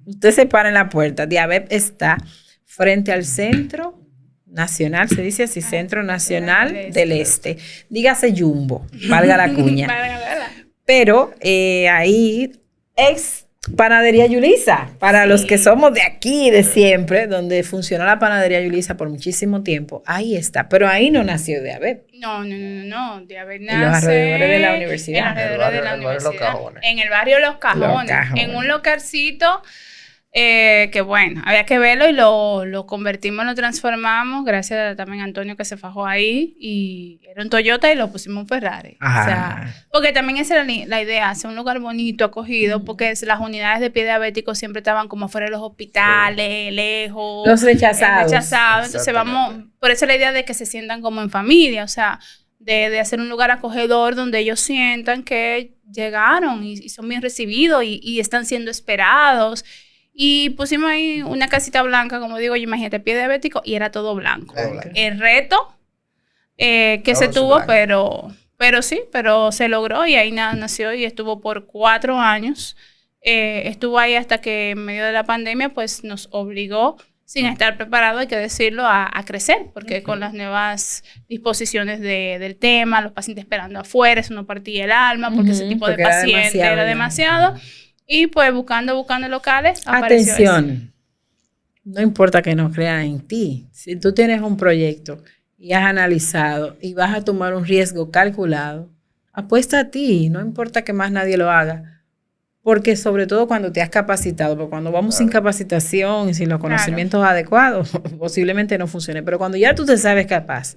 Usted se para en la puerta. Diabetes está frente al Centro Nacional, se dice así, Centro Nacional del Este. Dígase Jumbo, valga la cuña. Pero ahí Panadería Yulisa, para los que somos de aquí, de siempre, donde funcionó la Panadería Yulisa por muchísimo tiempo, ahí está, pero ahí no nació Diabetes.
No, Diabetes nace
en los alrededores de la universidad.
En los alrededores de la universidad. En el barrio Los Cajones. En un localcito que bueno, había que verlo y lo convertimos, lo transformamos, gracias también a Antonio que se fajó ahí, y era un Toyota y lo pusimos en Ferrari. O sea, porque también esa era la idea, hacer un lugar bonito, acogido, porque las unidades de pie diabético siempre estaban como fuera de los hospitales, lejos.
Los rechazados.
Entonces por eso la idea de que se sientan como en familia, o sea, de hacer un lugar acogedor donde ellos sientan que llegaron y son bien recibidos y están siendo esperados. Y pusimos ahí una casita blanca, como digo, yo imagínate, pie diabético, y era todo blanco. El reto que se tuvo, pero sí, pero se logró y ahí nació y estuvo por 4 años. Estuvo ahí hasta que en medio de la pandemia, pues nos obligó, sin estar preparado, hay que decirlo, a crecer, porque con las nuevas disposiciones del tema, los pacientes esperando afuera, eso no partía el alma, porque ese tipo de paciente era demasiado. Y pues buscando locales.
Atención, no importa que no crean en ti. Si tú tienes un proyecto y has analizado y vas a tomar un riesgo calculado, apuesta a ti, no importa que más nadie lo haga. Porque sobre todo cuando te has capacitado, porque cuando vamos sin capacitación y sin los conocimientos adecuados, posiblemente no funcione. Pero cuando ya tú te sabes capaz,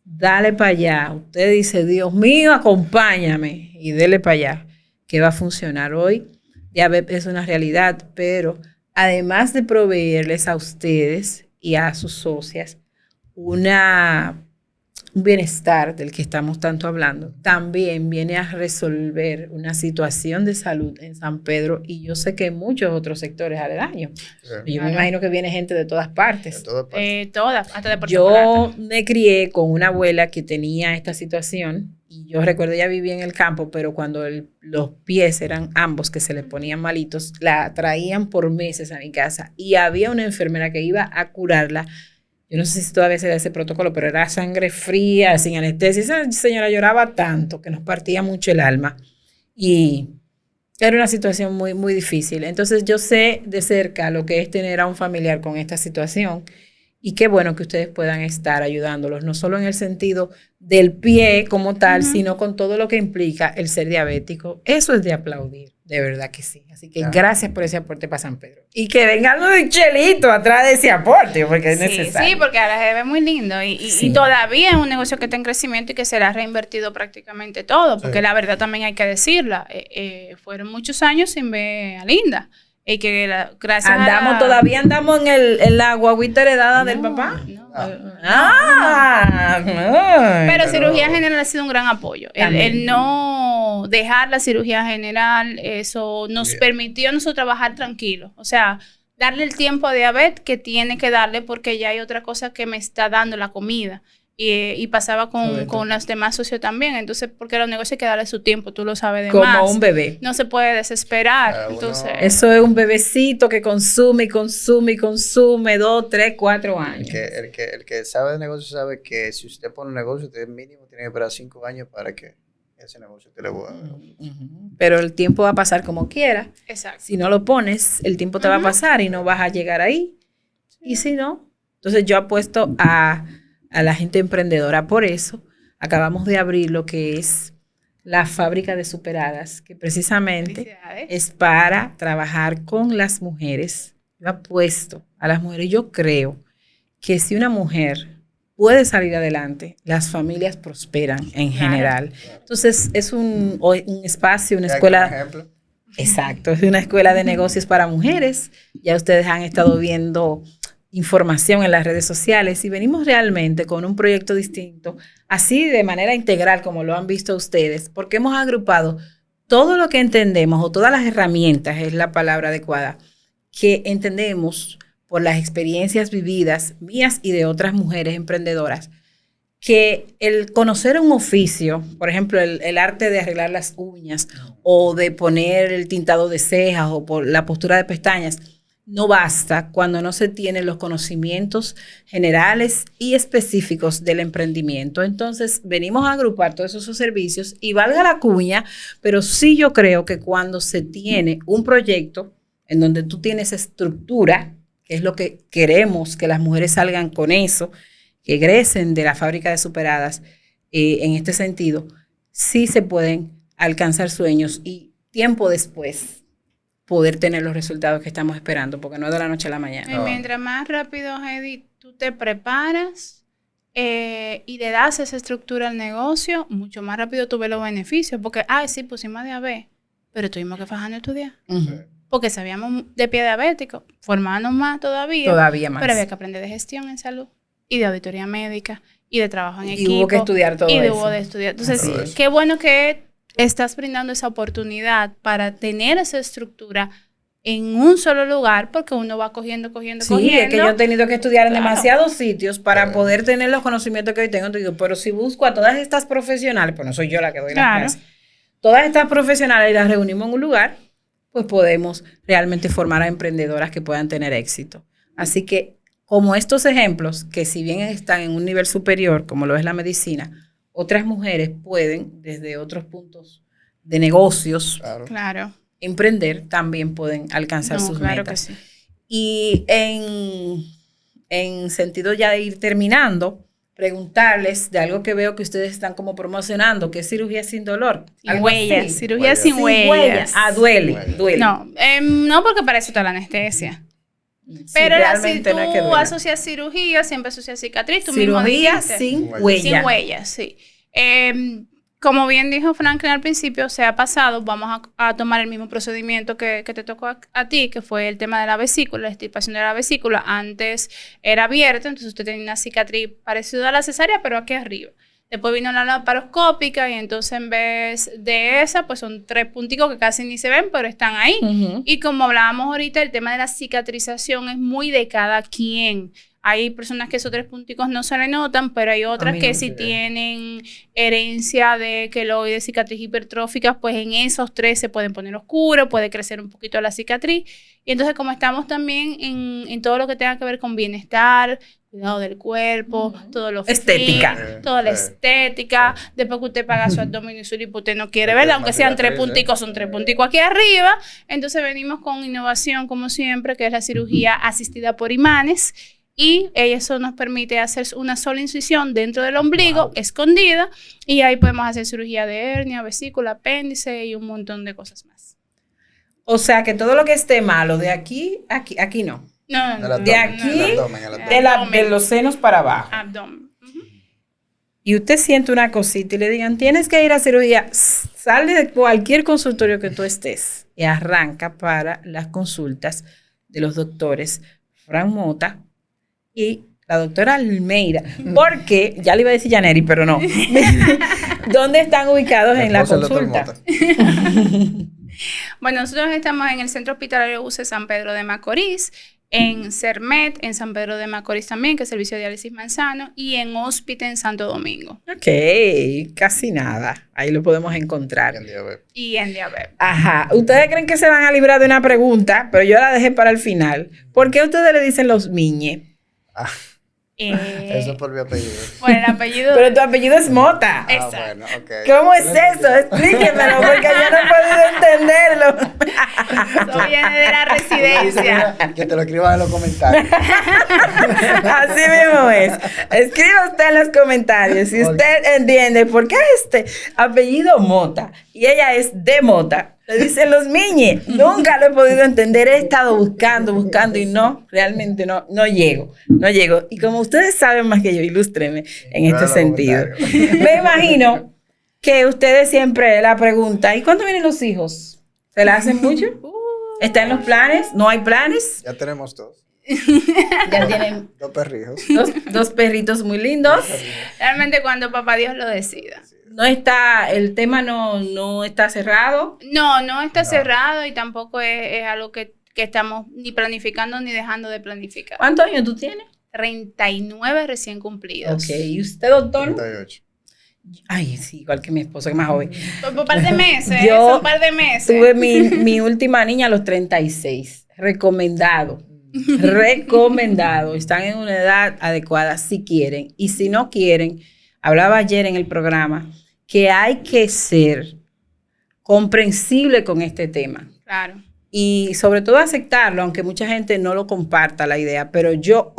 dale para allá. Usted dice, Dios mío, acompáñame y dele para allá, que va a funcionar hoy. Diabetes es una realidad, pero además de proveerles a ustedes y a sus socias un bienestar del que estamos tanto hablando, también viene a resolver una situación de salud en San Pedro y yo sé que en muchos otros sectores aledaños. Yo me imagino que viene gente de todas partes.
Todas, hasta de Puerto
Yo
Plata.
me crié con una abuela que tenía esta situación y yo recuerdo ella vivía en el campo, pero cuando los pies eran ambos que se le ponían malitos, la traían por meses a mi casa y había una enfermera que iba a curarla. Yo no sé si todavía se da ese protocolo, pero era sangre fría, sin anestesia. Esa señora lloraba tanto que nos partía mucho el alma. Y era una situación muy, muy difícil. Entonces yo sé de cerca lo que es tener a un familiar con esta situación. Y qué bueno que ustedes puedan estar ayudándolos, no solo en el sentido del pie como tal, sino con todo lo que implica el ser diabético. Eso es de aplaudir, de verdad que sí. Así que gracias por ese aporte para San Pedro. Y que venga algo de chelito atrás de ese aporte, porque es necesario.
Sí, porque ahora se ve muy lindo y todavía es un negocio que está en crecimiento y que se le ha reinvertido prácticamente todo, porque la verdad también hay que decirla. Fueron muchos años sin ver a Linda. Y que gracias
todavía andamos en la guaguita heredada del papá.
No. Pero cirugía general ha sido un gran apoyo. El no dejar la cirugía general, eso nos permitió a nosotros trabajar tranquilos. O sea, darle el tiempo a diabetes que tiene que darle porque ya hay otra cosa que me está dando la comida. Y pasaba con los demás socios también. Entonces, porque a los negocios hay que darle su tiempo, tú lo sabes de
como
más.
Como un bebé.
No se puede desesperar. Entonces,
eso es un bebecito que consume y consume y consume 2, 3, 4 años.
El que sabe de negocio sabe que si usted pone un negocio, usted mínimo tiene que esperar 5 años para que ese negocio te le vuelva.
Pero el tiempo va a pasar como quiera.
Exacto.
Si no lo pones, el tiempo te va a pasar y no vas a llegar ahí. Y si no, entonces yo apuesto a la gente emprendedora. Por eso acabamos de abrir lo que es la fábrica de superadas, que precisamente es para trabajar con las mujeres. Yo apuesto a las mujeres. Yo creo que si una mujer puede salir adelante, las familias prosperan en general. Entonces es un espacio, una escuela. Exacto, es una escuela de negocios para mujeres. Ya ustedes han estado viendo información en las redes sociales y venimos realmente con un proyecto distinto, así de manera integral como lo han visto ustedes, porque hemos agrupado todo lo que entendemos o todas las herramientas, es la palabra adecuada, que entendemos por las experiencias vividas mías y de otras mujeres emprendedoras, que el conocer un oficio, por ejemplo, el arte de arreglar las uñas o de poner el tintado de cejas o por la postura de pestañas, no basta cuando no se tienen los conocimientos generales y específicos del emprendimiento. Entonces, venimos a agrupar todos esos servicios y valga la cuña, pero sí yo creo que cuando se tiene un proyecto en donde tú tienes estructura, que es lo que queremos que las mujeres salgan con eso, que egresen de la fábrica de superadas, en este sentido, sí se pueden alcanzar sueños y tiempo después poder tener los resultados que estamos esperando, porque no es de la noche a la mañana.
Y mientras más rápido, Heidi, tú te preparas y le das esa estructura al negocio, mucho más rápido tú ves los beneficios, porque, sí, pusimos diabetes, pero tuvimos que fajarnos a estudiar. Porque sabíamos de pie diabético, formarnos más todavía más. Pero había que aprender de gestión en salud y de auditoría médica y de trabajo en equipo.
Y hubo que estudiar todo eso.
Y hubo de estudiar. Entonces, qué bueno que estás brindando esa oportunidad para tener esa estructura en un solo lugar, porque uno va cogiendo.
Sí, es que yo he tenido que estudiar en demasiados sitios para poder tener los conocimientos que hoy tengo. Pero si busco a todas estas profesionales, pues no soy yo la que doy las clases, todas estas profesionales las reunimos en un lugar, pues podemos realmente formar a emprendedoras que puedan tener éxito. Así que, como estos ejemplos, que si bien están en un nivel superior, como lo es la medicina, otras mujeres pueden, desde otros puntos de negocios, emprender, también pueden alcanzar sus metas.
Que sí.
Y en sentido ya de ir terminando, preguntarles de algo que veo que ustedes están como promocionando, que es cirugía sin dolor.
Sin huellas, cirugía sin huellas.
Duele.
No, no, porque para eso está la anestesia. Pero si
realmente
tú
no es que duela.
asocias cirugía, siempre asocias cicatriz. Tú
Cirugía
mismo dijiste.
sin
Sin
huella.
Sin huellas, sí. Como bien dijo Franklin al principio, se ha pasado, vamos a tomar el mismo procedimiento que te tocó a ti, que fue el tema de la vesícula, la extirpación de la vesícula. Antes era abierta, entonces usted tenía una cicatriz parecida a la cesárea, pero aquí arriba. Después vino la laparoscópica y entonces en vez de esa, pues son 3 punticos que casi ni se ven, pero están ahí.
Ujú.
Y como hablábamos ahorita, el tema de la cicatrización es muy de cada quien. Hay personas que esos 3 punticos no se le notan, pero hay otras
mí
que
no
si
se ve.
tienen herencia de queloides, cicatriz hipertróficas, pues en esos 3 se pueden poner oscuros, puede crecer un poquito la cicatriz. Y entonces como estamos también en todo lo que tenga que ver con bienestar, cuidado del cuerpo, todo lo
Estética.
fit, toda la estética. Después que usted paga su abdomen y su lipo, usted no quiere verla, aunque sean 3 punticos, son 3 punticos aquí arriba. Entonces venimos con innovación, como siempre, que es la cirugía asistida por imanes. Y eso nos permite hacer una sola incisión dentro del ombligo, escondida, y ahí podemos hacer cirugía de hernia, vesícula, apéndice y un montón de cosas más.
O sea que todo lo que esté malo de aquí no.
No, no,
El
De
abdomen,
aquí,
el abdomen, el abdomen.
De los senos para abajo.
Abdomen.
Y usted siente una cosita y le digan, tienes que ir a cirugía, sale de cualquier consultorio que tú estés y arranca para las consultas de los doctores Fran Mota y la doctora Almeida. Porque, ya le iba a decir Yaneri, pero no. ¿Dónde están ubicados en la
Esposa del doctor
consulta?
Mota.
Bueno, nosotros estamos en el Centro Hospitalario UCE San Pedro de Macorís, en CERMET, en San Pedro de Macorís también, que es Servicio de Diálisis Manzano, y en Hóspite en Santo Domingo.
Ok, casi nada. Ahí lo podemos encontrar.
En diabetes.
Y en Diabetes.
Ajá. Ustedes creen que se van a librar de una pregunta, pero yo la dejé para el final. ¿Por qué ustedes le dicen los miñe?
Ah, eso es por mi apellido.
Bueno, el apellido...
Pero tu apellido es Mota.
Ah,
Exacto.
bueno, ok.
¿Cómo es eso? Explíquemelo, porque yo no he podido entenderlo.
Eso viene de la residencia.
Que te lo escriban en los comentarios.
Así mismo es. Escriba usted en los comentarios si usted entiende por qué este apellido Mota y ella es de Mota. Le dicen los miñe. Nunca lo he podido entender. He estado buscando y no, realmente no llego. Y como ustedes saben más que yo, ilústreme en este sentido. Me imagino que ustedes siempre la preguntan, ¿y cuándo vienen los hijos? ¿Se la hacen mucho? ¿Está en los planes? ¿No hay planes?
Ya tenemos 2.
Ya tienen
2 perrijos.
dos perritos muy lindos.
Realmente cuando papá Dios lo decida.
No está, el tema no está cerrado.
No está cerrado y tampoco es algo que estamos ni planificando ni dejando de planificar.
¿Cuántos años tú tienes?
39 recién cumplidos.
Ok, ¿y usted, doctor?
38.
Ay, sí, igual que mi esposo, que es más joven.
Por un par de meses,
Yo
son un par de meses.
Tuve mi última niña a los 36. Recomendado. Están en una edad adecuada si quieren. Y si no quieren, hablaba ayer en el programa que hay que ser comprensible con este tema.
Claro.
Y sobre todo aceptarlo, aunque mucha gente no lo comparta la idea. Pero yo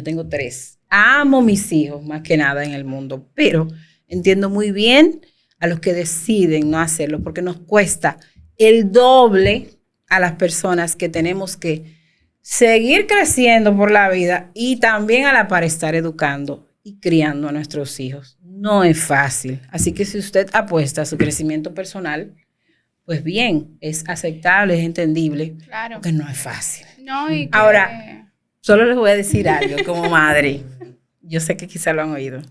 tengo 3. Amo mis hijos más que nada en el mundo. Pero entiendo muy bien a los que deciden no hacerlo, porque nos cuesta el doble a las personas que tenemos que seguir creciendo por la vida y también a la par estar educando y criando a nuestros hijos. No es fácil. Así que si usted apuesta a su crecimiento personal, pues bien, es aceptable, es entendible,
Claro.
porque no es fácil.
No, y que...
Ahora, solo les voy a decir algo como madre. Yo sé que quizá lo han oído.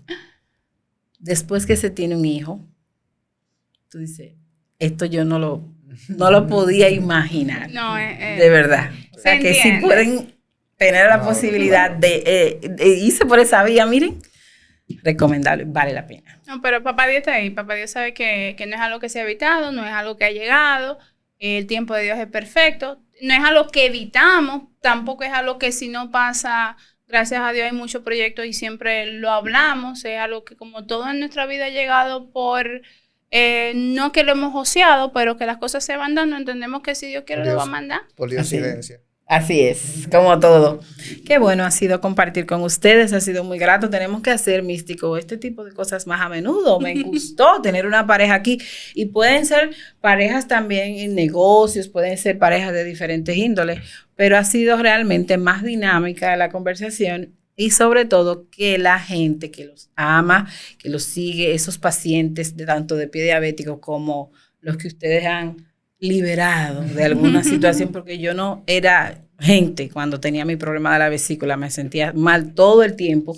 Después que se tiene un hijo, tú dices, esto yo no lo podía imaginar.
No,
de verdad. O sea, que si
entiende.
pueden tener la posibilidad de irse por esa vía, miren, recomendable, vale la pena.
No, pero papá Dios está ahí. Papá Dios sabe que no es algo que se ha evitado, no es algo que ha llegado. El tiempo de Dios es perfecto. No es algo que evitamos, tampoco es algo que si no pasa, gracias a Dios hay muchos proyectos y siempre lo hablamos. Es algo que como todo en nuestra vida ha llegado por, no que lo hemos joseado, pero que las cosas se van dando. Entendemos que si Dios quiere lo va a mandar.
Por diosidencia.
Así es, como todo. Qué bueno ha sido compartir con ustedes, ha sido muy grato. Tenemos que hacer, Místico, este tipo de cosas más a menudo. Me gustó tener una pareja aquí. Y pueden ser parejas también en negocios, pueden ser parejas de diferentes índoles, pero ha sido realmente más dinámica la conversación y sobre todo que la gente que los ama, que los sigue, esos pacientes de tanto de pie diabético como los que ustedes han liberado de alguna situación, porque yo no era gente cuando tenía mi problema de la vesícula, me sentía mal todo el tiempo.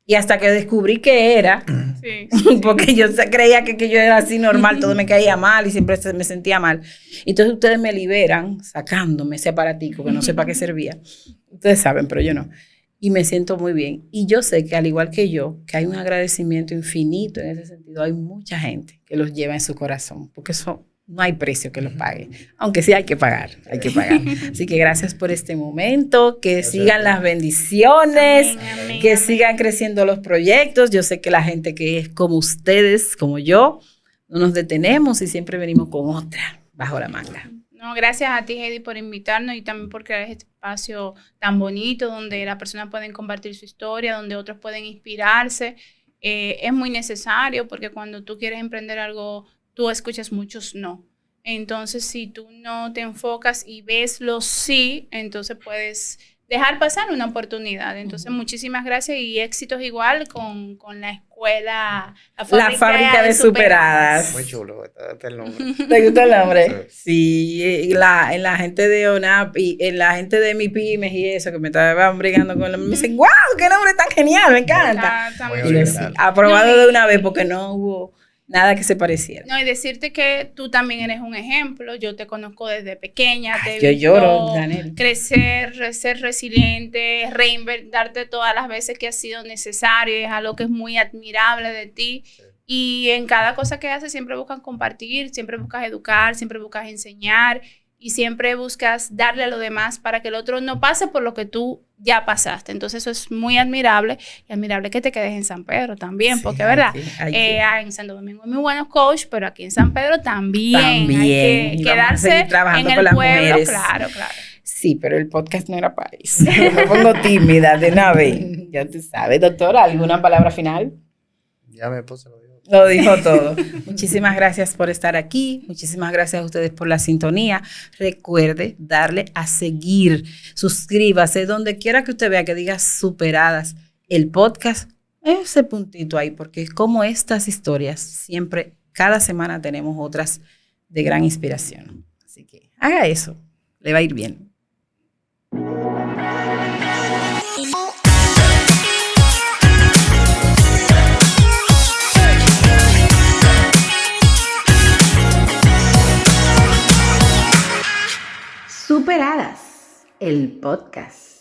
Y hasta que descubrí que era,
Sí.
porque yo creía que yo era así normal, todo me caía mal y siempre me sentía mal. Entonces ustedes me liberan sacándome ese aparatico que no sé para qué servía. Ustedes saben, pero yo no. Y me siento muy bien. Y yo sé que al igual que yo, que hay un agradecimiento infinito en ese sentido. Hay mucha gente que los lleva en su corazón, porque eso no hay precio que los pague. Aunque sí hay que pagar, hay que pagar. Así que gracias por este momento, que sigan las bendiciones,
Amén,
que
amén.
sigan creciendo los proyectos. Yo sé que la gente que es como ustedes, como yo, no nos detenemos y siempre venimos con otra bajo la manga.
No, gracias a ti, Heidi, por invitarnos y también por crear este espacio tan bonito donde las personas pueden compartir su historia, donde otros pueden inspirarse. Es muy necesario porque cuando tú quieres emprender algo, tú escuchas muchos no. Entonces, si tú no te enfocas y ves los sí, entonces puedes dejar pasar una oportunidad. Entonces, muchísimas gracias y éxitos igual con la escuela,
La fábrica de superadas.
Muy chulo, está el nombre.
¿Te gusta el nombre? Sí, en la gente de ONAP y en la gente de mi pymes y eso, que me estaban brigando con me dicen, wow, qué nombre tan genial, me encanta.
Muy
Y yo, sí,
original.
aprobado de una vez porque no hubo nada que se pareciera.
No, y decirte que tú también eres un ejemplo. Yo te conozco desde pequeña, te he
Yo
visto
lloro, Daniel.
crecer, ser resiliente, reinventarte todas las veces que ha sido necesario. Es algo que es muy admirable de ti. Y en cada cosa que haces siempre buscas compartir, siempre buscas educar, siempre buscas enseñar y siempre buscas darle a los demás para que el otro no pase por lo que tú ya pasaste. Entonces eso es muy admirable y admirable que te quedes en San Pedro también,
Sí,
porque
hay
verdad,
que.
en Santo Domingo hay muy buenos coach, pero aquí en San Pedro también,
También,
hay
y
que
vamos a seguir
quedarse
trabajando
en
con
el
las
pueblo,
mujeres.
claro.
Sí, pero el podcast no era para eso. Me pongo tímida de una vez. Ya tú sabes, doctora, ¿alguna palabra final?
Ya mi esposa lo dijo.
Lo dijo todo. Muchísimas gracias por estar aquí. Muchísimas gracias a ustedes por la sintonía. Recuerde darle a seguir. Suscríbase donde quiera que usted vea que diga Superadas. El podcast, ese puntito ahí, porque como estas historias, siempre, cada semana tenemos otras de gran inspiración. Así que haga eso. Le va a ir bien.
Superadas, el podcast.